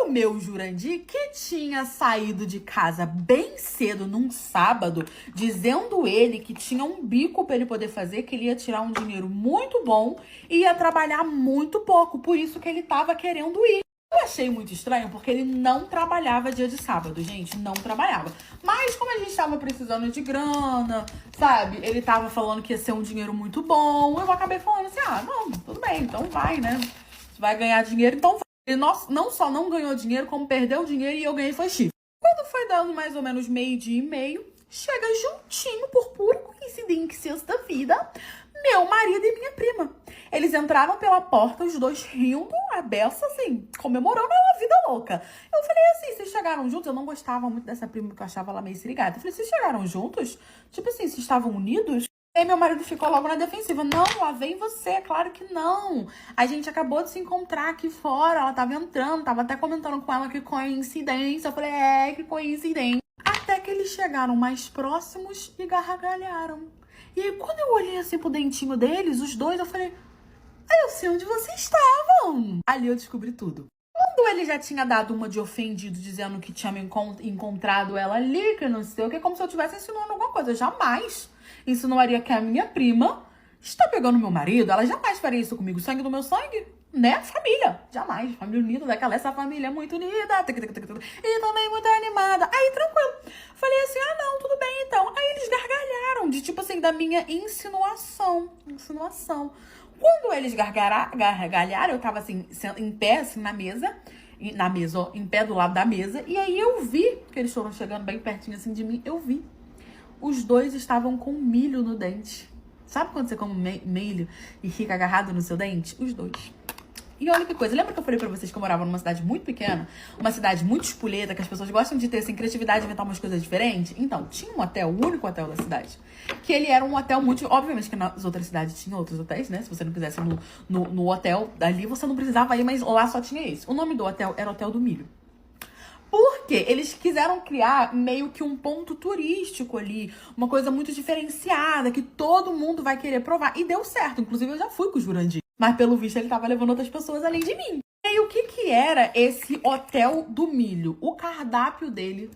O meu Jurandir, que tinha saído de casa bem cedo num sábado, dizendo ele que tinha um bico para ele poder fazer, que ele ia tirar um dinheiro muito bom e ia trabalhar muito pouco, por isso que ele tava querendo ir. Eu achei muito estranho, porque ele não trabalhava dia de sábado, gente, não trabalhava. Mas como a gente tava precisando de grana, sabe, ele tava falando que ia ser um dinheiro muito bom, eu acabei falando assim, não, tudo bem, então vai, né, você vai ganhar dinheiro, então vai. Ele não só não ganhou dinheiro, como perdeu dinheiro e eu ganhei foi chifre. Quando foi dando mais ou menos meio-dia e meio, chega juntinho, por pura coincidência da vida, meu marido e minha prima. Eles entraram pela porta, os dois rindo, a beça, assim, comemorando a vida louca. Eu falei assim, vocês chegaram juntos? Eu não gostava muito dessa prima, porque eu achava ela meio sirigada. Eu falei, vocês chegaram juntos? Tipo assim, vocês estavam unidos? E aí meu marido ficou logo na defensiva. Não, lá vem você, claro que não. A gente acabou de se encontrar aqui fora, ela tava entrando, tava até comentando com ela que coincidência. Eu falei, que coincidência. Até que eles chegaram mais próximos e gargalharam. E aí quando eu olhei assim pro dentinho deles, os dois, eu falei, Aí eu sei onde vocês estavam. Ali eu descobri tudo. Quando ele já tinha dado uma de ofendido, dizendo que tinha me encontrado ela ali, que não sei o que, como se eu estivesse ensinando alguma coisa. Eu jamais insinuaria que a minha prima está pegando meu marido. Ela jamais faria isso comigo. Sangue do meu sangue, né? Família. Jamais. Família unida daquela. Essa família é muito unida. E também muito animada. Aí, tranquilo. Falei assim, ah, não, tudo bem, então. Aí eles gargalharam de, tipo assim, da minha insinuação. Quando eles gargalharam, eu tava assim, em pé, assim, na mesa, ó, em pé do lado da mesa, e aí eu vi que eles foram chegando bem pertinho assim de mim, eu vi. Os dois estavam com milho no dente. Sabe quando você come milho e fica agarrado no seu dente? Os dois. E olha que coisa, lembra que eu falei pra vocês que eu morava numa cidade muito pequena? Uma cidade muito espoleta, que as pessoas gostam de ter, assim, criatividade, de inventar umas coisas diferentes? Então, tinha um hotel, o único hotel da cidade, que ele era um hotel muito... Obviamente que nas outras cidades tinha outros hotéis, né? Se você não quisesse no hotel dali, você não precisava ir, mas lá só tinha esse. O nome do hotel era Hotel do Milho. Porque eles quiseram criar meio que um ponto turístico ali, uma coisa muito diferenciada, que todo mundo vai querer provar. E deu certo, inclusive eu já fui com o Jurandir. Mas pelo visto ele tava levando outras pessoas além de mim. E aí o que era esse Hotel do Milho? O cardápio dele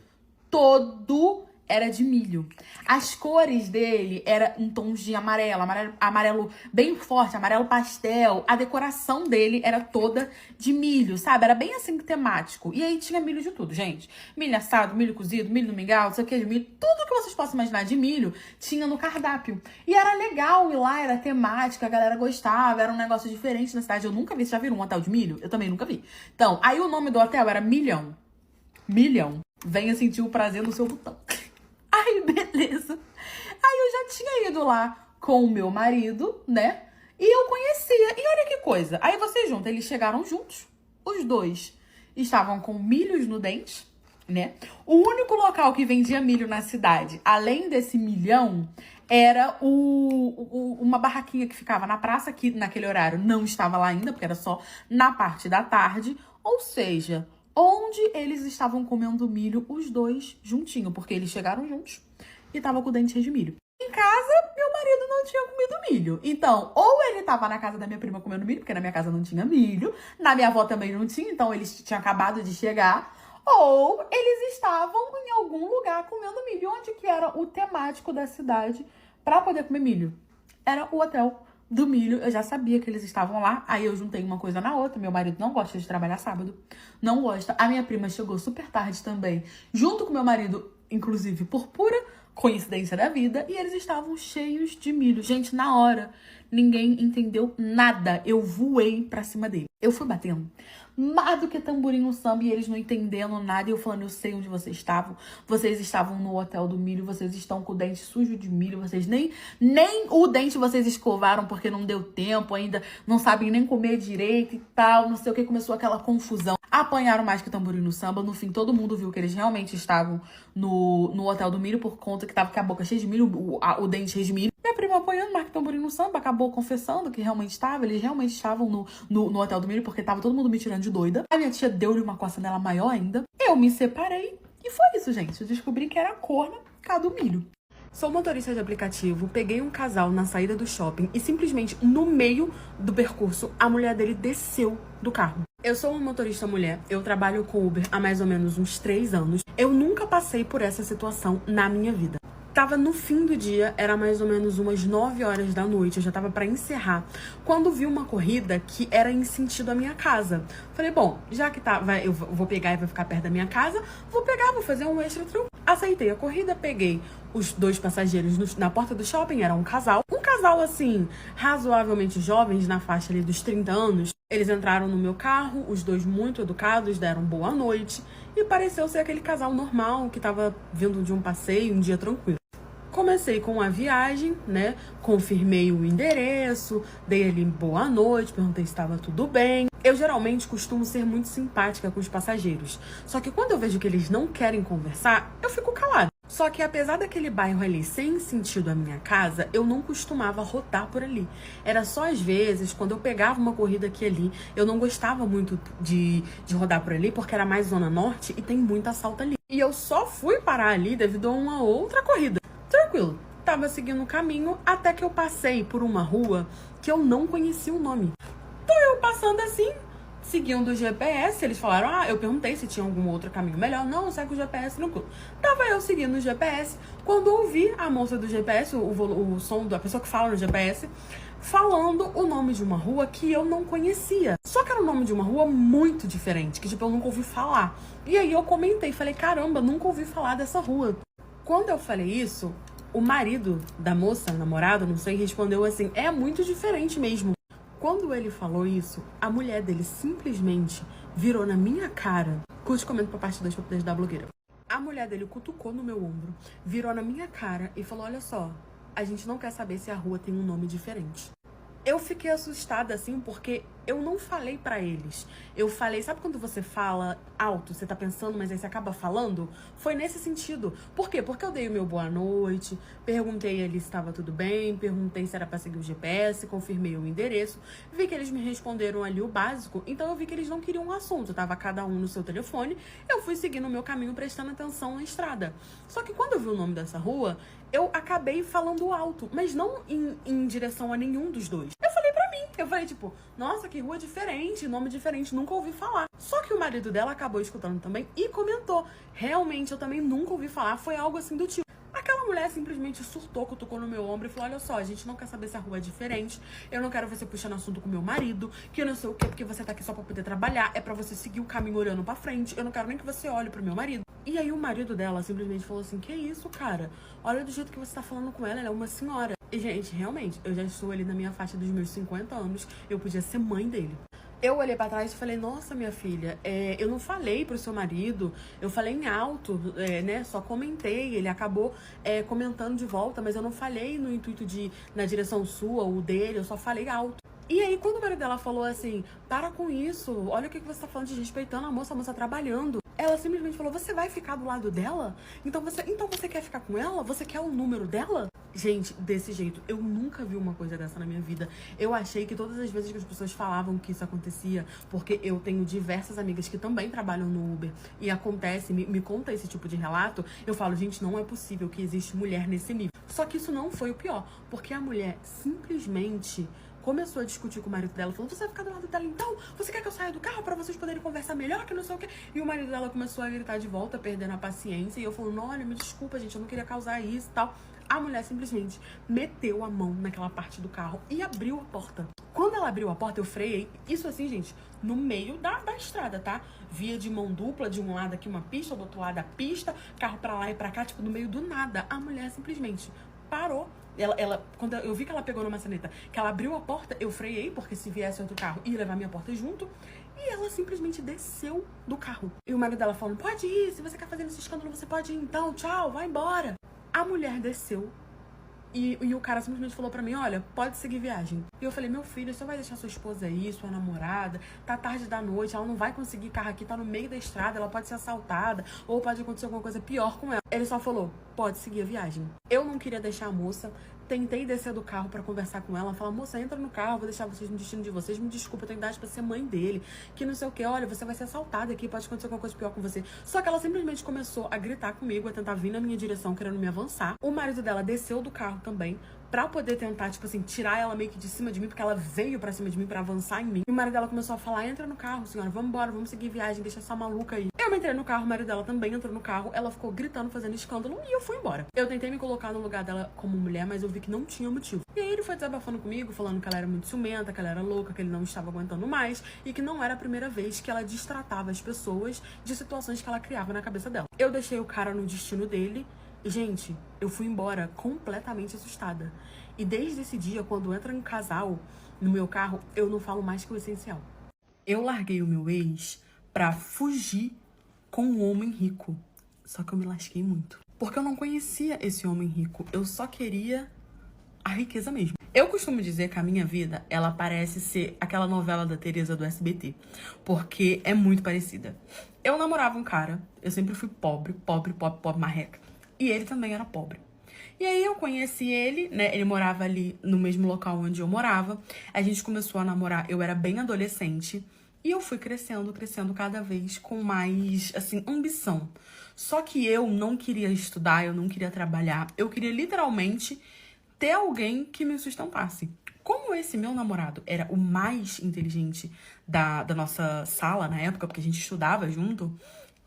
todo era de milho. As cores dele eram em tons de amarelo bem forte, amarelo pastel. A decoração dele era toda de milho, sabe? Era bem assim temático. E aí tinha milho de tudo, gente. Milho assado, milho cozido, milho no mingau, não sei o que de milho. Tudo que vocês possam imaginar de milho tinha no cardápio. E era legal ir lá, era temática, a galera gostava, era um negócio diferente na cidade. Eu nunca vi, vocês já viram um hotel de milho? Eu também nunca vi. Então, aí o nome do hotel era Milhão. Milhão. Venha sentir o prazer no seu botão. Aí, beleza. Aí eu já tinha ido lá com o meu marido, né? E eu conhecia. E olha que coisa. Aí você junta, eles chegaram juntos. Os dois estavam com milhos no dente, né? O único local que vendia milho na cidade, além desse Milhão, era uma barraquinha que ficava na praça, que naquele horário não estava lá ainda, porque era só na parte da tarde. Ou seja... onde eles estavam comendo milho, os dois juntinho, porque eles chegaram juntos e tava com o dente cheio de milho. Em casa, meu marido não tinha comido milho. Então, ou ele tava na casa da minha prima comendo milho, porque na minha casa não tinha milho, na minha avó também não tinha, então eles tinham acabado de chegar, ou eles estavam em algum lugar comendo milho. Onde que era o temático da cidade pra poder comer milho? Era o Hotel do Milho. Eu já sabia que eles estavam lá. Aí eu juntei uma coisa na outra. Meu marido não gosta de trabalhar sábado. Não gosta. A minha prima chegou super tarde também, junto com meu marido, inclusive por pura coincidência da vida. E eles estavam cheios de milho. Gente, na hora, ninguém entendeu nada. Eu voei pra cima dele. Eu fui batendo mais do que tamborim no samba e eles não entendendo nada. E eu falando, eu sei onde vocês estavam. Vocês estavam no Hotel do Milho. Vocês estão com o dente sujo de milho. Vocês nem o dente vocês escovaram porque não deu tempo ainda. Não sabem nem comer direito e tal. Não sei o que. Começou aquela confusão. Apanharam mais que tamborim no samba. No fim, todo mundo viu que eles realmente estavam no Hotel do Milho por conta que tava com a boca cheia de milho, o dente cheio de milho. Minha prima apanhando mais que tamborim no samba. Acabou confessando que realmente estava. Eles realmente estavam no Hotel do Milho porque tava todo mundo me tirando de doida. A minha tia deu-lhe uma coça nela maior ainda. Eu me separei. E foi isso, gente. Eu descobri que era corna do milho. Sou motorista de aplicativo, peguei um casal na saída do shopping e simplesmente no meio do percurso a mulher dele desceu do carro. Eu sou uma motorista mulher, eu trabalho com Uber há mais ou menos uns 3 anos. Eu nunca passei por essa situação na minha vida. Tava no fim do dia, era mais ou menos umas 9 horas da noite, eu já tava pra encerrar, quando vi uma corrida que era em sentido à minha casa. Falei, bom, já que eu vou pegar e vai ficar perto da minha casa, vou fazer um extra tranquilo. Aceitei a corrida, peguei os 2 passageiros na porta do shopping, era um casal assim, razoavelmente jovens, na faixa ali dos 30 anos. Eles entraram no meu carro, os 2 muito educados, deram boa noite e pareceu ser aquele casal normal que tava vindo de um passeio, um dia tranquilo. Comecei com a viagem, né? Confirmei o endereço, dei ali boa noite, perguntei se estava tudo bem. Eu geralmente costumo ser muito simpática com os passageiros. Só que quando eu vejo que eles não querem conversar, eu fico calada. Só que apesar daquele bairro ali sem sentido à minha casa, eu não costumava rodar por ali. Era só às vezes, quando eu pegava uma corrida aqui ali, eu não gostava muito de rodar por ali, porque era mais zona norte e tem muito assalto ali. E eu só fui parar ali devido a uma outra corrida. Tranquilo. tava seguindo o caminho até que eu passei por uma rua que eu não conhecia o nome. Tô eu passando assim, seguindo o GPS, eles falaram, eu perguntei se tinha algum outro caminho melhor. Não, segue o GPS, tranquilo. Tava eu seguindo o GPS, quando ouvi a moça do GPS, o som da pessoa que fala no GPS, falando o nome de uma rua que eu não conhecia. Só que era o nome de uma rua muito diferente, que tipo, eu nunca ouvi falar. E aí eu comentei, falei, caramba, nunca ouvi falar dessa rua. Quando eu falei isso, o marido da moça, namorado, não sei, respondeu assim, é muito diferente mesmo. Quando ele falou isso, a mulher dele simplesmente virou na minha cara. Curte e comenta pra parte 2 pra poder ajudar a blogueira. A mulher dele cutucou no meu ombro, virou na minha cara e falou, olha só, a gente não quer saber se a rua tem um nome diferente. Eu fiquei assustada, assim, porque eu não falei pra eles. Eu falei, sabe quando você fala alto, você tá pensando, mas aí você acaba falando? Foi nesse sentido. Por quê? Porque eu dei o meu boa noite, perguntei ali se estava tudo bem, perguntei se era pra seguir o GPS, confirmei o endereço, vi que eles me responderam ali o básico, então eu vi que eles não queriam um assunto, tava cada um no seu telefone, eu fui seguindo o meu caminho, prestando atenção na estrada. Só que quando eu vi o nome dessa rua, eu acabei falando alto, mas não em direção a nenhum dos dois. Eu falei pra mim, eu falei tipo, nossa, que rua diferente, nome diferente, nunca ouvi falar. Só que o marido dela acabou escutando também e comentou, realmente, eu também nunca ouvi falar, foi algo assim do tipo. Aquela mulher simplesmente surtou, cutucou no meu ombro e falou, olha só, a gente não quer saber se a rua é diferente, eu não quero você puxando assunto com meu marido, que eu não sei o quê, porque você tá aqui só pra poder trabalhar, é pra você seguir o caminho olhando pra frente, eu não quero nem que você olhe pro meu marido. E aí o marido dela simplesmente falou assim, que isso, cara? Olha do jeito que você tá falando com ela é uma senhora. E, gente, realmente, eu já estou ali na minha faixa dos meus 50 anos, eu podia ser mãe dele. Eu olhei pra trás e falei, nossa, minha filha, eu não falei pro seu marido, eu falei em alto, né, só comentei, ele acabou comentando de volta, mas eu não falei no intuito de ir na direção sua ou dele, eu só falei alto. E aí, quando o marido dela falou assim, para com isso, olha o que você tá falando, desrespeitando a moça trabalhando. Ela simplesmente falou, você vai ficar do lado dela? Então você quer ficar com ela? Você quer o número dela? Gente, desse jeito, eu nunca vi uma coisa dessa na minha vida. Eu achei que todas as vezes que as pessoas falavam que isso acontecia, porque eu tenho diversas amigas que também trabalham no Uber, e acontece, me conta esse tipo de relato, eu falo, gente, não é possível que existe mulher nesse nível. Só que isso não foi o pior, porque a mulher simplesmente começou a discutir com o marido dela, falando, você vai ficar do lado dela então? Você quer que eu saia do carro pra vocês poderem conversar melhor, que não sei o quê? E o marido dela começou a gritar de volta, perdendo a paciência, e eu falando, olha, me desculpa, gente, eu não queria causar isso e tal. A mulher simplesmente meteu a mão naquela parte do carro e abriu a porta. Quando ela abriu a porta, eu freiei. Isso assim, gente, no meio da estrada, tá? Via de mão dupla, de um lado aqui uma pista, do outro lado a pista, carro pra lá e pra cá, tipo, no meio do nada. A mulher simplesmente parou. Quando eu vi que ela pegou na maçaneta, que ela abriu a porta, eu freiei, porque se viesse outro carro, ia levar minha porta junto. E ela simplesmente desceu do carro. E o marido dela falando, pode ir, se você quer fazer esse escândalo, você pode ir então, tchau, vai embora. A mulher desceu e o cara simplesmente falou pra mim, olha, pode seguir viagem. E eu falei, meu filho, você vai deixar sua esposa aí, sua namorada, tá tarde da noite, ela não vai conseguir carro aqui, tá no meio da estrada, ela pode ser assaltada, ou pode acontecer alguma coisa pior com ela. Ele só falou, pode seguir a viagem. Eu não queria deixar a moça, tentei descer do carro pra conversar com ela, falar, moça, entra no carro, vou deixar vocês no destino de vocês, me desculpa, eu tenho idade pra ser mãe dele, que não sei o que, olha, você vai ser assaltada aqui, pode acontecer alguma coisa pior com você. Só que ela simplesmente começou a gritar comigo, a tentar vir na minha direção, querendo me avançar. O marido dela desceu do carro também, pra poder tentar, tipo assim, tirar ela meio que de cima de mim, porque ela veio pra cima de mim pra avançar em mim. E o marido dela começou a falar, entra no carro, senhora, vamos embora, vamos seguir viagem, deixa essa maluca aí. Eu entrei no carro, o marido dela também entrou no carro, ela ficou gritando, fazendo escândalo, e eu fui embora. Eu tentei me colocar no lugar dela como mulher, mas eu vi que não tinha motivo. E aí ele foi desabafando comigo, falando que ela era muito ciumenta, que ela era louca, que ele não estava aguentando mais, e que não era a primeira vez que ela destratava as pessoas de situações que ela criava na cabeça dela. Eu deixei o cara no destino dele, e, gente, eu fui embora completamente assustada. E desde esse dia, quando entra um casal no meu carro, eu não falo mais que o essencial. Eu larguei o meu ex pra fugir com um homem rico. Só que eu me lasquei muito. Porque eu não conhecia esse homem rico. Eu só queria a riqueza mesmo. Eu costumo dizer que a minha vida, ela parece ser aquela novela da Teresa do SBT. Porque é muito parecida. Eu namorava um cara, eu sempre fui pobre, marreca. E ele também era pobre. E aí eu conheci ele, né, ele morava ali no mesmo local onde eu morava. A gente começou a namorar, eu era bem adolescente. E eu fui crescendo, crescendo cada vez com mais, assim, ambição. Só que eu não queria estudar, eu não queria trabalhar. Eu queria literalmente ter alguém que me sustentasse. Como esse meu namorado era o mais inteligente da nossa sala na época, porque a gente estudava junto,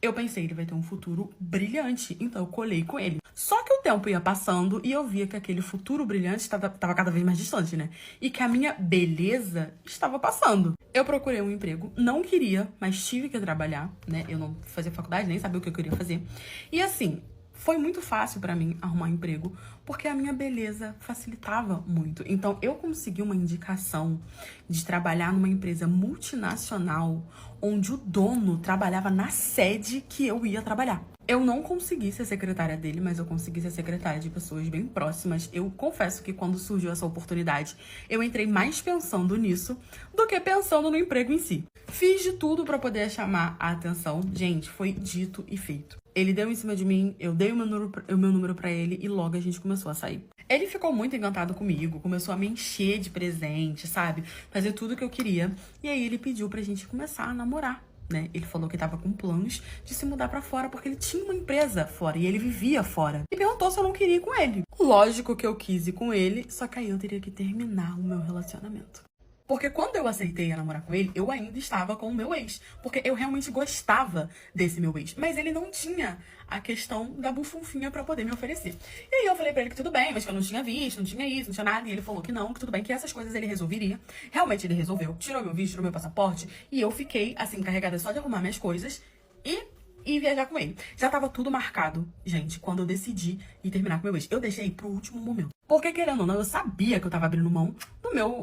eu pensei, ele vai ter um futuro brilhante. Então eu colei com ele. Só que o tempo ia passando e eu via que aquele futuro brilhante estava cada vez mais distante, né? E que a minha beleza estava passando. Eu procurei um emprego, não queria, mas tive que trabalhar, né? Eu não fazia faculdade, nem sabia o que eu queria fazer. E assim, foi muito fácil pra mim arrumar um emprego, porque a minha beleza facilitava muito. Então, eu consegui uma indicação de trabalhar numa empresa multinacional, onde o dono trabalhava na sede que eu ia trabalhar. Eu não consegui ser secretária dele, mas eu consegui ser secretária de pessoas bem próximas. Eu confesso que quando surgiu essa oportunidade, eu entrei mais pensando nisso do que pensando no emprego em si. Fiz de tudo pra poder chamar a atenção. Gente, foi dito e feito. Ele deu em cima de mim, eu dei o meu número pra ele e logo a gente começou a sair. Ele ficou muito encantado comigo, começou a me encher de presente, sabe? Fazer tudo o que eu queria. E aí ele pediu pra gente começar a namorar, né? Ele falou que tava com planos de se mudar pra fora porque ele tinha uma empresa fora e ele vivia fora. E perguntou se eu não queria ir com ele. Lógico que eu quis ir com ele, só que aí eu teria que terminar o meu relacionamento. Porque quando eu aceitei a namorar com ele, eu ainda estava com o meu ex. Porque eu realmente gostava desse meu ex. Mas ele não tinha a questão da bufunfinha pra poder me oferecer. E aí eu falei pra ele que tudo bem, mas que eu não tinha visto, não tinha isso, não tinha nada. E ele falou que não, que tudo bem, que essas coisas ele resolveria. Realmente ele resolveu. Tirou meu visto, tirou meu passaporte. E eu fiquei, assim, encarregada só de arrumar minhas coisas e viajar com ele. Já tava tudo marcado, gente, quando eu decidi ir terminar com meu ex. Eu deixei pro último momento. Porque, querendo ou não, eu sabia que eu tava abrindo mão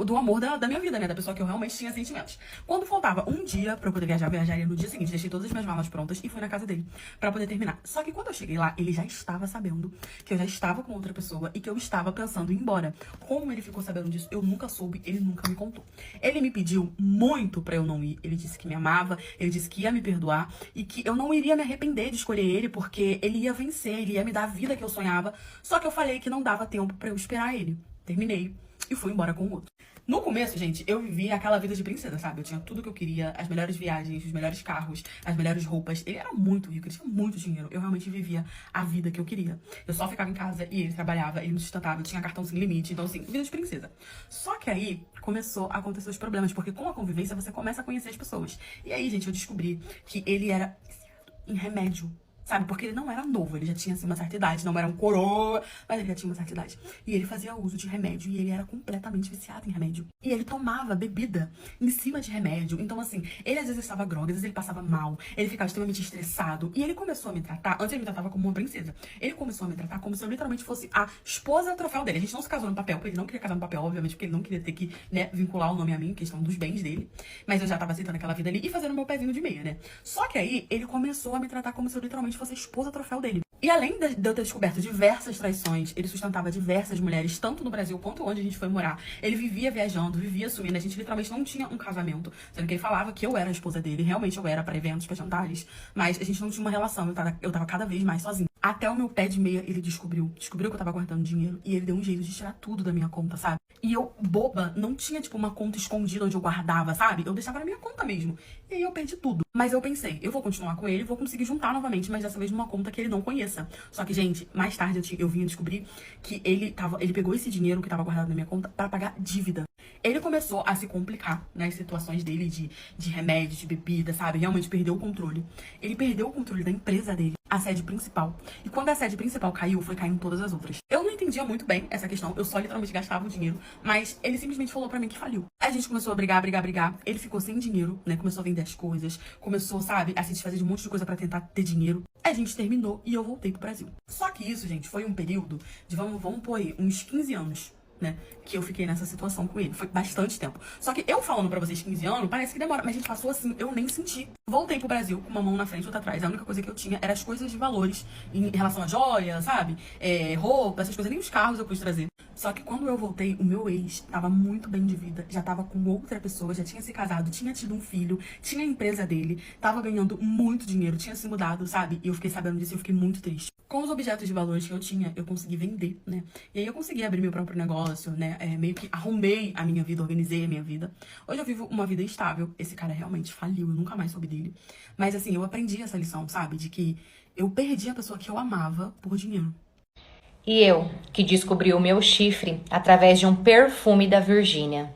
do amor da minha vida, né? Da pessoa que eu realmente tinha sentimentos. Quando faltava um dia pra eu poder viajar, eu viajaria no dia seguinte. Deixei todas as minhas malas prontas e fui na casa dele pra poder terminar. Só que quando eu cheguei lá, ele já estava sabendo que eu já estava com outra pessoa e que eu estava pensando em ir embora. Como ele ficou sabendo disso, eu nunca soube, ele nunca me contou. Ele me pediu muito pra eu não ir. Ele disse que me amava, ele disse que ia me perdoar e que eu não iria me arrepender de escolher ele porque ele ia vencer, ele ia me dar a vida que eu sonhava. Só que eu falei que não dava tempo pra eu esperar ele. Terminei e fui embora com o outro. No começo, gente, eu vivia aquela vida de princesa, sabe? Eu tinha tudo que eu queria, as melhores viagens, os melhores carros, as melhores roupas. Ele era muito rico, ele tinha muito dinheiro. Eu realmente vivia a vida que eu queria. Eu só ficava em casa e ele trabalhava, ele me sustentava, eu tinha cartão sem limite. Então, assim, vida de princesa. Só que aí começou a acontecer os problemas, porque com a convivência você começa a conhecer as pessoas. E aí, gente, eu descobri que ele era viciado em remédio. Sabe? Porque ele não era novo, ele já tinha, assim, uma certa idade. Não era um coroa, mas ele já tinha uma certa idade. E ele fazia uso de remédio e ele era completamente viciado em remédio. E ele tomava bebida em cima de remédio. Então, assim, ele às vezes estava grogue, às vezes ele passava mal, ele ficava extremamente estressado. E ele começou a me tratar, antes ele me tratava como uma princesa. Ele começou a me tratar como se eu literalmente fosse a esposa troféu dele. A gente não se casou no papel, porque ele não queria casar no papel, obviamente, porque ele não queria ter que, né, vincular o nome a mim, questão dos bens dele. Mas eu já tava aceitando aquela vida ali e fazendo meu pezinho de meia, né? Só que aí, ele começou a me tratar como se eu literalmente fosse a esposa troféu dele. E além de eu ter descoberto diversas traições, ele sustentava diversas mulheres, tanto no Brasil quanto onde a gente foi morar. Ele vivia viajando, vivia sumindo. A gente literalmente não tinha um casamento. Sendo que ele falava que eu era a esposa dele. Realmente eu era pra eventos, pra jantares. Mas a gente não tinha uma relação. Eu tava cada vez mais sozinha. Até o meu pé de meia ele descobriu. Descobriu que eu tava guardando dinheiro. E ele deu um jeito de tirar tudo da minha conta, sabe? E eu, boba, não tinha, tipo, uma conta escondida onde eu guardava, sabe? Eu deixava na minha conta mesmo. E aí eu perdi tudo. Mas eu pensei, eu vou continuar com ele, vou conseguir juntar novamente, mas dessa vez numa conta que ele não conheça. Só que, gente, mais tarde eu vim a descobrir que ele pegou esse dinheiro que tava guardado na minha conta pra pagar dívida. Ele começou a se complicar nas situações dele de remédio, de bebida, sabe? Realmente perdeu o controle. Ele perdeu o controle da empresa dele, a sede principal. E quando a sede principal caiu, foi caindo todas as outras. Eu não entendia muito bem essa questão, eu só literalmente gastava o dinheiro, mas ele simplesmente falou pra mim que faliu. A gente começou a brigar. Ele ficou sem dinheiro, né? Começou a vender as coisas, começou, sabe, a se desfazer de um monte de coisa pra tentar ter dinheiro. A gente terminou e eu voltei pro Brasil. Só que isso, gente, foi um período de, vamos pôr aí, uns 15 anos. Né, que eu fiquei nessa situação com ele. Foi bastante tempo. Só que eu falando pra vocês 15 anos, parece que demora. Mas a gente passou assim, eu nem senti. Voltei pro Brasil com uma mão na frente e outra atrás. A única coisa que eu tinha era as coisas de valores em relação a joia, sabe? Roupa, essas coisas. Nem os carros eu pude trazer. Só que quando eu voltei, o meu ex tava muito bem de vida, já tava com outra pessoa, já tinha se casado, tinha tido um filho, tinha a empresa dele, tava ganhando muito dinheiro, tinha se mudado, sabe? E eu fiquei sabendo disso e eu fiquei muito triste. Com os objetos de valores que eu tinha, eu consegui vender, né? E aí eu consegui abrir meu próprio negócio, né? Meio que arrumei a minha vida, organizei a minha vida. Hoje eu vivo uma vida estável. Esse cara realmente faliu, eu nunca mais soube dele. Mas assim, eu aprendi essa lição, sabe? De que eu perdi a pessoa que eu amava por dinheiro. E eu, que descobri o meu chifre através de um perfume da Virgínia.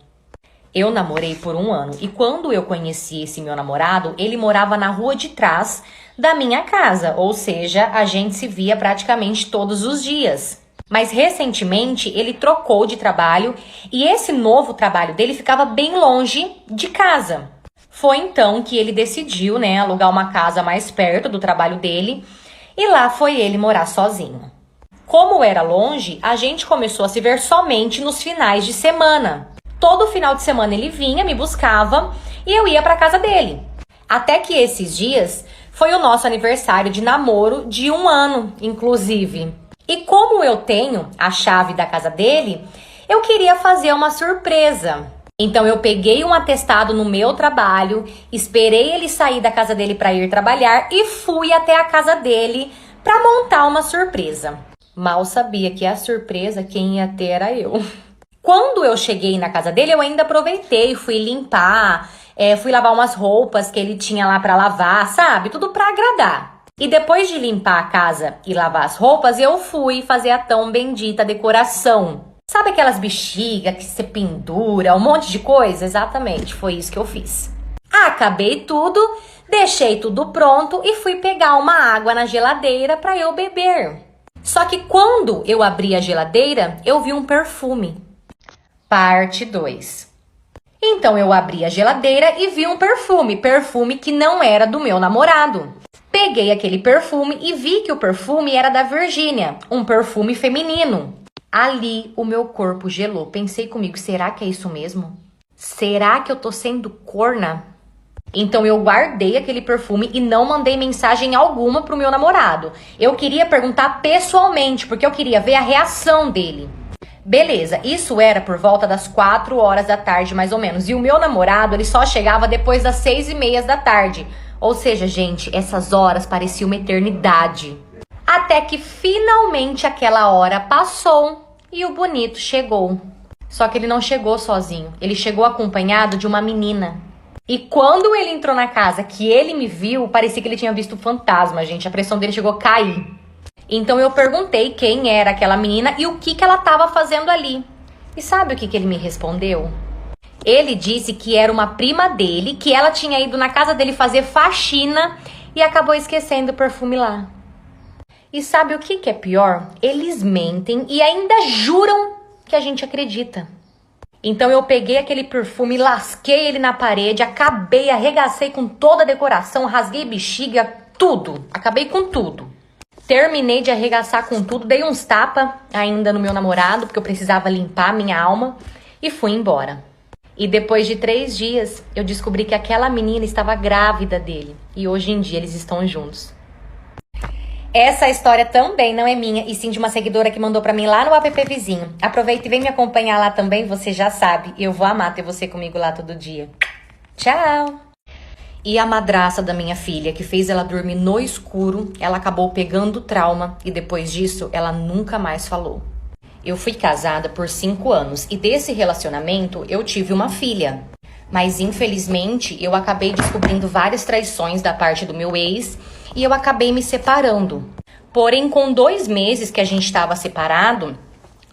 Eu namorei por 1 ano e quando eu conheci esse meu namorado, ele morava na rua de trás da minha casa, ou seja, a gente se via praticamente todos os dias. Mas recentemente ele trocou de trabalho e esse novo trabalho dele ficava bem longe de casa. Foi então que ele decidiu, alugar uma casa mais perto do trabalho dele e lá foi ele morar sozinho. Como era longe, a gente começou a se ver somente nos finais de semana. Todo final de semana ele vinha, me buscava e eu ia para casa dele. Até que esses dias foi o nosso aniversário de namoro de 1 ano, inclusive. E como eu tenho a chave da casa dele, eu queria fazer uma surpresa. Então eu peguei um atestado no meu trabalho, esperei ele sair da casa dele para ir trabalhar e fui até a casa dele para montar uma surpresa. Mal sabia que a surpresa quem ia ter era eu. Quando eu cheguei na casa dele, eu ainda aproveitei, fui limpar, fui lavar umas roupas que ele tinha lá pra lavar, sabe? Tudo pra agradar. E depois de limpar a casa e lavar as roupas, eu fui fazer a tão bendita decoração. Sabe aquelas bexigas que você pendura, um monte de coisa? Exatamente, foi isso que eu fiz. Acabei tudo, deixei tudo pronto e fui pegar uma água na geladeira pra eu beber. Só que quando eu abri a geladeira, eu vi um perfume. Parte 2. Então eu abri a geladeira e vi um perfume que não era do meu namorado. Peguei aquele perfume e vi que o perfume era da Virgínia, um perfume feminino. Ali o meu corpo gelou. Pensei comigo, será que é isso mesmo? Será que eu tô sendo corna? Então eu guardei aquele perfume e não mandei mensagem alguma pro meu namorado. Eu queria perguntar pessoalmente, porque eu queria ver a reação dele. Beleza, isso era por volta das 4 horas da tarde, mais ou menos. E o meu namorado, ele só chegava depois das 6:30 da tarde. Ou seja, gente, essas horas pareciam uma eternidade. Até que finalmente aquela hora passou e o bonito chegou. Só que ele não chegou sozinho, ele chegou acompanhado de uma menina. E quando ele entrou na casa, que ele me viu, parecia que ele tinha visto um fantasma, gente. A pressão dele chegou a cair. Então eu perguntei quem era aquela menina e o que ela estava fazendo ali. E sabe o que ele me respondeu? Ele disse que era uma prima dele, que ela tinha ido na casa dele fazer faxina e acabou esquecendo o perfume lá. E sabe o que é pior? Eles mentem e ainda juram que a gente acredita. Então eu peguei aquele perfume, lasquei ele na parede, acabei, arregacei com toda a decoração, rasguei bexiga, tudo. Acabei com tudo. Terminei de arregaçar com tudo, dei uns tapas ainda no meu namorado, porque eu precisava limpar minha alma, e fui embora. E depois de 3 dias, eu descobri que aquela menina estava grávida dele. E hoje em dia eles estão juntos. Essa história também não é minha, e sim de uma seguidora que mandou pra mim lá no app vizinho. Aproveita e vem me acompanhar lá também, você já sabe. Eu vou amar ter você comigo lá todo dia. Tchau! E a madraça da minha filha, que fez ela dormir no escuro, ela acabou pegando trauma e depois disso ela nunca mais falou. Eu fui casada por 5 anos e desse relacionamento eu tive uma filha. Mas infelizmente eu acabei descobrindo várias traições da parte do meu ex e eu acabei me separando. Porém, com 2 meses que a gente estava separado,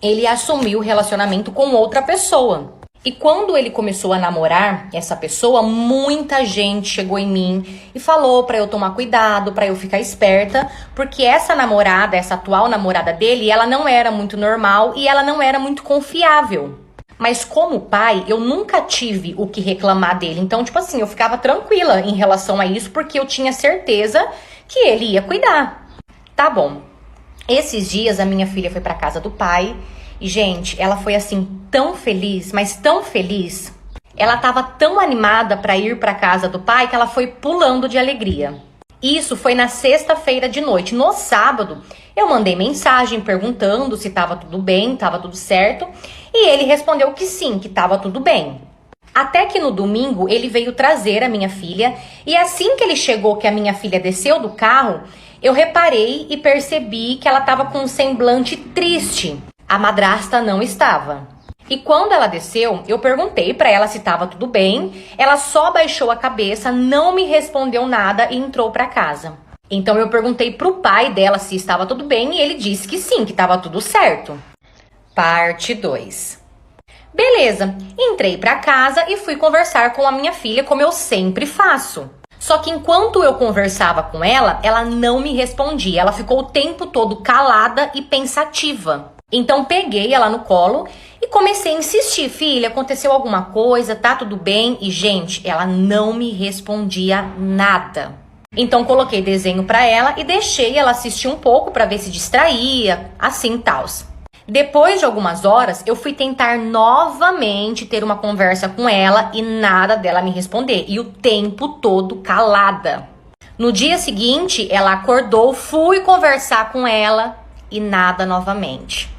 ele assumiu o relacionamento com outra pessoa. E quando ele começou a namorar essa pessoa, muita gente chegou em mim e falou pra eu tomar cuidado, pra eu ficar esperta, porque essa namorada, essa atual namorada dele, ela não era muito normal e ela não era muito confiável. Mas como pai, eu nunca tive o que reclamar dele. Então, tipo assim, eu ficava tranquila em relação a isso, porque eu tinha certeza que ele ia cuidar. Tá bom. Esses dias a minha filha foi pra casa do pai. E, gente, ela foi assim, tão feliz, mas tão feliz. Ela tava tão animada pra ir pra casa do pai que ela foi pulando de alegria. Isso foi na sexta-feira de noite. No sábado, eu mandei mensagem perguntando se estava tudo bem, estava tudo certo. E ele respondeu que sim, que estava tudo bem. Até que no domingo, ele veio trazer a minha filha. E assim que ele chegou, que a minha filha desceu do carro, eu reparei e percebi que ela estava com um semblante triste. A madrasta não estava. E quando ela desceu, eu perguntei para ela se estava tudo bem. Ela só baixou a cabeça, não me respondeu nada e entrou para casa. Então eu perguntei pro pai dela se estava tudo bem e ele disse que sim, que estava tudo certo. Parte 2. Beleza, entrei para casa e fui conversar com a minha filha como eu sempre faço. Só que enquanto eu conversava com ela, ela não me respondia. Ela ficou o tempo todo calada e pensativa. Então peguei ela no colo e comecei a insistir. Filha, aconteceu alguma coisa? Tá tudo bem? E gente, ela não me respondia nada. Então coloquei desenho pra ela e deixei ela assistir um pouco pra ver se distraía, assim tals. Depois de algumas horas, eu fui tentar novamente ter uma conversa com ela e nada dela me responder. E o tempo todo calada. No dia seguinte, ela acordou, fui conversar com ela e nada novamente.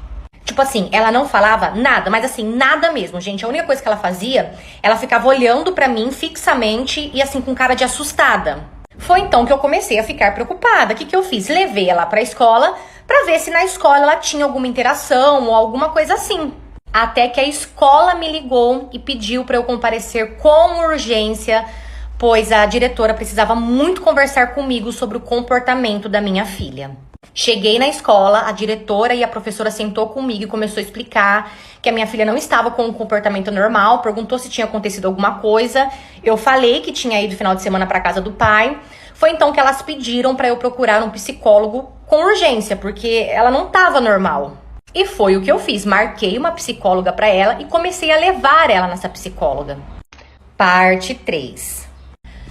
Tipo assim, ela não falava nada, mas assim, nada mesmo, gente. A única coisa que ela fazia, ela ficava olhando pra mim fixamente e assim, com cara de assustada. Foi então que eu comecei a ficar preocupada. O que eu fiz? Levei ela pra escola pra ver se na escola ela tinha alguma interação ou alguma coisa assim. Até que a escola me ligou e pediu pra eu comparecer com urgência, pois a diretora precisava muito conversar comigo sobre o comportamento da minha filha. Cheguei na escola, a diretora e a professora sentou comigo e começou a explicar que a minha filha não estava com um comportamento normal, perguntou se tinha acontecido alguma coisa. Eu falei que tinha ido final de semana para casa do pai. Foi então que elas pediram para eu procurar um psicólogo com urgência, porque ela não estava normal. E foi o que eu fiz, marquei uma psicóloga para ela e comecei a levar ela nessa psicóloga. Parte 3.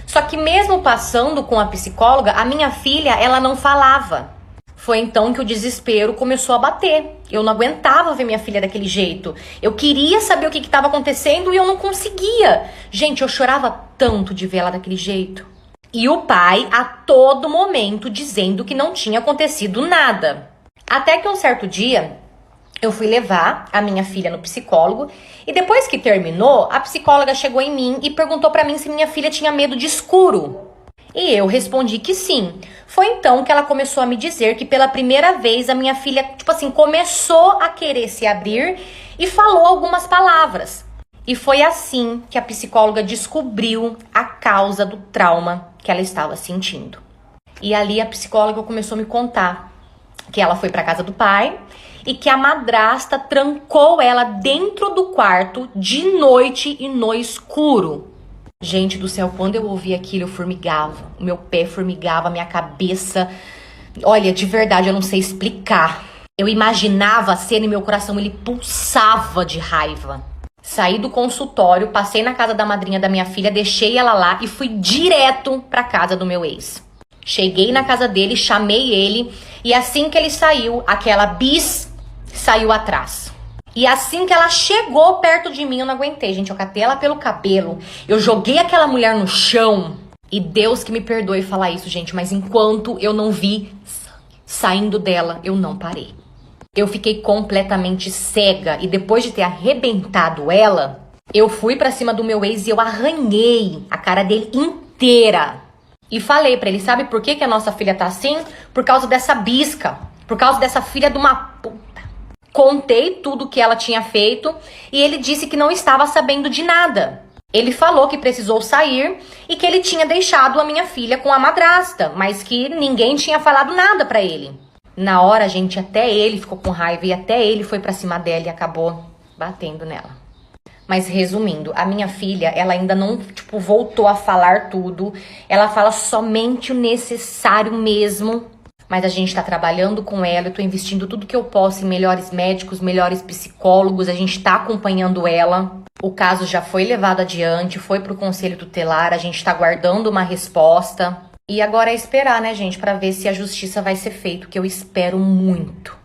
Só que mesmo passando com a psicóloga, a minha filha, ela não falava. Foi então que o desespero começou a bater. Eu não aguentava ver minha filha daquele jeito. Eu queria saber o que estava acontecendo e eu não conseguia. Gente, eu chorava tanto de ver ela daquele jeito. E o pai, a todo momento, dizendo que não tinha acontecido nada. Até que um certo dia, eu fui levar a minha filha no psicólogo. E depois que terminou, a psicóloga chegou em mim e perguntou pra mim se minha filha tinha medo de escuro. E eu respondi que sim. Foi então que ela começou a me dizer que pela primeira vez a minha filha, tipo assim, começou a querer se abrir e falou algumas palavras. E foi assim que a psicóloga descobriu a causa do trauma que ela estava sentindo. E ali a psicóloga começou a me contar que ela foi para casa do pai e que a madrasta trancou ela dentro do quarto de noite e no escuro. Gente do céu, quando eu ouvi aquilo, eu formigava. O meu pé formigava, a minha cabeça. Olha, de verdade, eu não sei explicar. Eu imaginava a cena e meu coração, ele pulsava de raiva. Saí do consultório, passei na casa da madrinha da minha filha, deixei ela lá e fui direto pra casa do meu ex. Cheguei na casa dele, chamei ele e assim que ele saiu, aquela bis saiu atrás. E assim que ela chegou perto de mim, eu não aguentei, gente. Eu catei ela pelo cabelo, eu joguei aquela mulher no chão. E Deus que me perdoe falar isso, gente, mas enquanto eu não vi saindo dela, eu não parei. Eu fiquei completamente cega e depois de ter arrebentado ela, eu fui pra cima do meu ex e eu arranhei a cara dele inteira. E falei pra ele, sabe por que a nossa filha tá assim? Por causa dessa bisca, por causa dessa filha de uma puta. Contei tudo que ela tinha feito e ele disse que não estava sabendo de nada. Ele falou que precisou sair e que ele tinha deixado a minha filha com a madrasta, mas que ninguém tinha falado nada pra ele. Na hora, gente, até ele ficou com raiva e até ele foi pra cima dela e acabou batendo nela. Mas resumindo, a minha filha, ela ainda não, voltou a falar tudo. Ela fala somente o necessário mesmo. Mas a gente tá trabalhando com ela, eu tô investindo tudo que eu posso em melhores médicos, melhores psicólogos, a gente tá acompanhando ela. O caso já foi levado adiante, foi pro conselho tutelar, a gente tá guardando uma resposta. E agora é esperar, né, gente, pra ver se a justiça vai ser feita, que eu espero muito.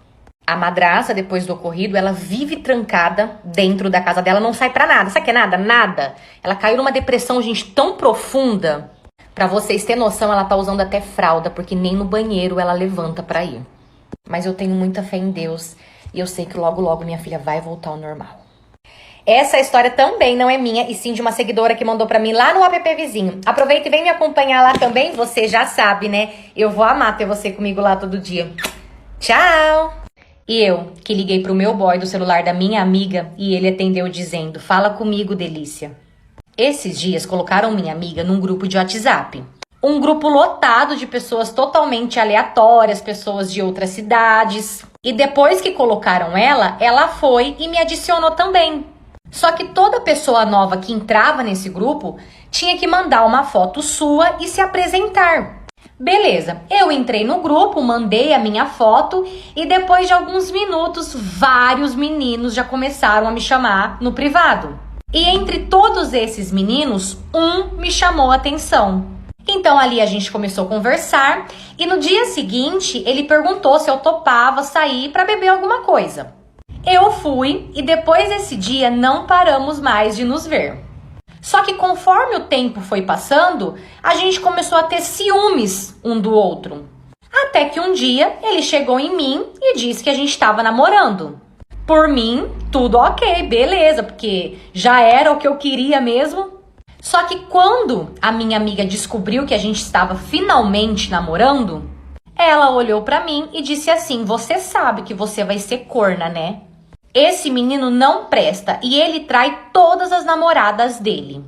A madrasta, depois do ocorrido, ela vive trancada dentro da casa dela, não sai pra nada. Sabe o que é nada? Nada. Ela caiu numa depressão, gente, tão profunda. Pra vocês terem noção, ela tá usando até fralda, porque nem no banheiro ela levanta pra ir. Mas eu tenho muita fé em Deus e eu sei que logo, logo minha filha vai voltar ao normal. Essa história também não é minha, e sim de uma seguidora que mandou pra mim lá no app vizinho. Aproveita e vem me acompanhar lá também, você já sabe, né? Eu vou amar ter você comigo lá todo dia. Tchau! E eu, que liguei pro meu boy do celular da minha amiga e ele atendeu dizendo: fala comigo, delícia. Esses dias colocaram minha amiga num grupo de WhatsApp. Um grupo lotado de pessoas totalmente aleatórias, pessoas de outras cidades. E depois que colocaram ela foi e me adicionou também. Só que toda pessoa nova que entrava nesse grupo tinha que mandar uma foto sua e se apresentar. Beleza, eu entrei no grupo, mandei a minha foto e depois de alguns minutos, vários meninos já começaram a me chamar no privado. E entre todos esses meninos, um me chamou a atenção. Então ali a gente começou a conversar e no dia seguinte ele perguntou se eu topava sair para beber alguma coisa. Eu fui e depois desse dia não paramos mais de nos ver. Só que conforme o tempo foi passando, a gente começou a ter ciúmes um do outro. Até que um dia ele chegou em mim e disse que a gente estava namorando. Por mim, tudo ok, beleza, porque já era o que eu queria mesmo. Só que quando a minha amiga descobriu que a gente estava finalmente namorando, ela olhou pra mim e disse assim: você sabe que você vai ser corna, né? Esse menino não presta e ele trai todas as namoradas dele.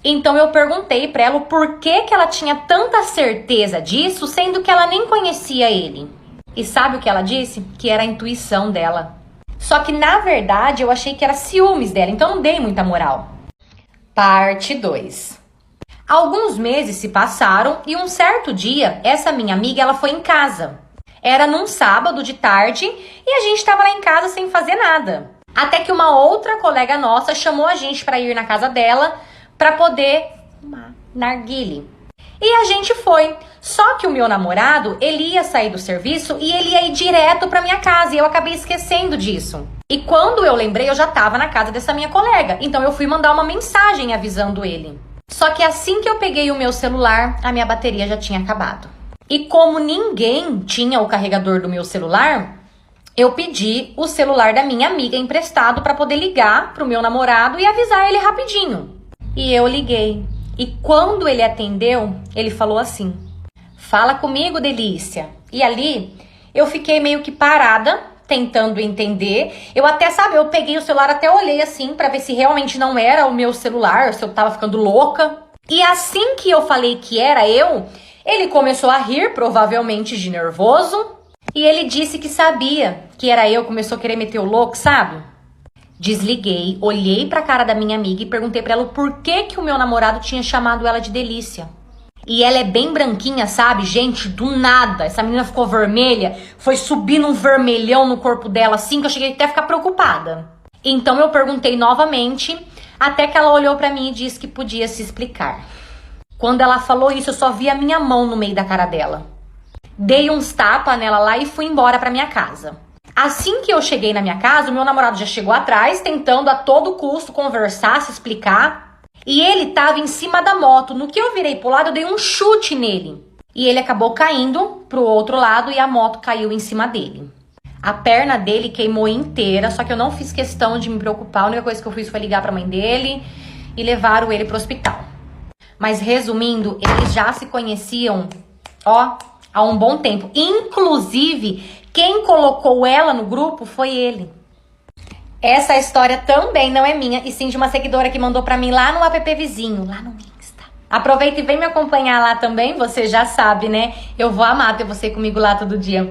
Então eu perguntei pra ela o porquê que ela tinha tanta certeza disso, sendo que ela nem conhecia ele. E sabe o que ela disse? Que era a intuição dela. Só que na verdade eu achei que era ciúmes dela, então não dei muita moral. Parte 2. Alguns meses se passaram e um certo dia, essa minha amiga ela foi em casa. Era num sábado de tarde e a gente estava lá em casa sem fazer nada. Até que uma outra colega nossa chamou a gente para ir na casa dela para poder fumar narguile. E a gente foi. Só que o meu namorado, ele ia sair do serviço e ele ia ir direto para minha casa e eu acabei esquecendo disso. E quando eu lembrei, eu já estava na casa dessa minha colega. Então eu fui mandar uma mensagem avisando ele. Só que assim que eu peguei o meu celular, a minha bateria já tinha acabado. E como ninguém tinha o carregador do meu celular, eu pedi o celular da minha amiga emprestado para poder ligar pro meu namorado e avisar ele rapidinho. E eu liguei. E quando ele atendeu, ele falou assim: fala comigo, delícia. E ali eu fiquei meio que parada, tentando entender. Eu até, sabe, eu peguei o celular, até olhei assim pra ver se realmente não era o meu celular, se eu tava ficando louca. E assim que eu falei que era eu, ele começou a rir, provavelmente de nervoso. E ele disse que sabia que era eu, começou a querer meter o louco, sabe? Desliguei, olhei pra cara da minha amiga e perguntei pra ela o porquê que o meu namorado tinha chamado ela de delícia. E ela é bem branquinha, sabe? Gente, do nada. Essa menina ficou vermelha, foi subindo um vermelhão no corpo dela, assim, que eu cheguei até a ficar preocupada. Então eu perguntei novamente, até que ela olhou pra mim e disse que podia se explicar. Quando ela falou isso, eu só vi a minha mão no meio da cara dela. Dei uns tapas nela lá e fui embora pra minha casa. Assim que eu cheguei na minha casa, o meu namorado já chegou atrás, tentando a todo custo conversar, se explicar. E ele tava em cima da moto. No que eu virei pro lado, eu dei um chute nele. E ele acabou caindo pro outro lado e a moto caiu em cima dele. A perna dele queimou inteira, só que eu não fiz questão de me preocupar. A única coisa que eu fiz foi ligar pra mãe dele e levaram ele pro hospital. Mas resumindo, eles já se conheciam, ó, há um bom tempo. Inclusive, quem colocou ela no grupo foi ele. Essa história também não é minha, e sim de uma seguidora que mandou pra mim lá no app vizinho, lá no Insta. Aproveita e vem me acompanhar lá também, você já sabe, né? Eu vou amar ter você comigo lá todo dia.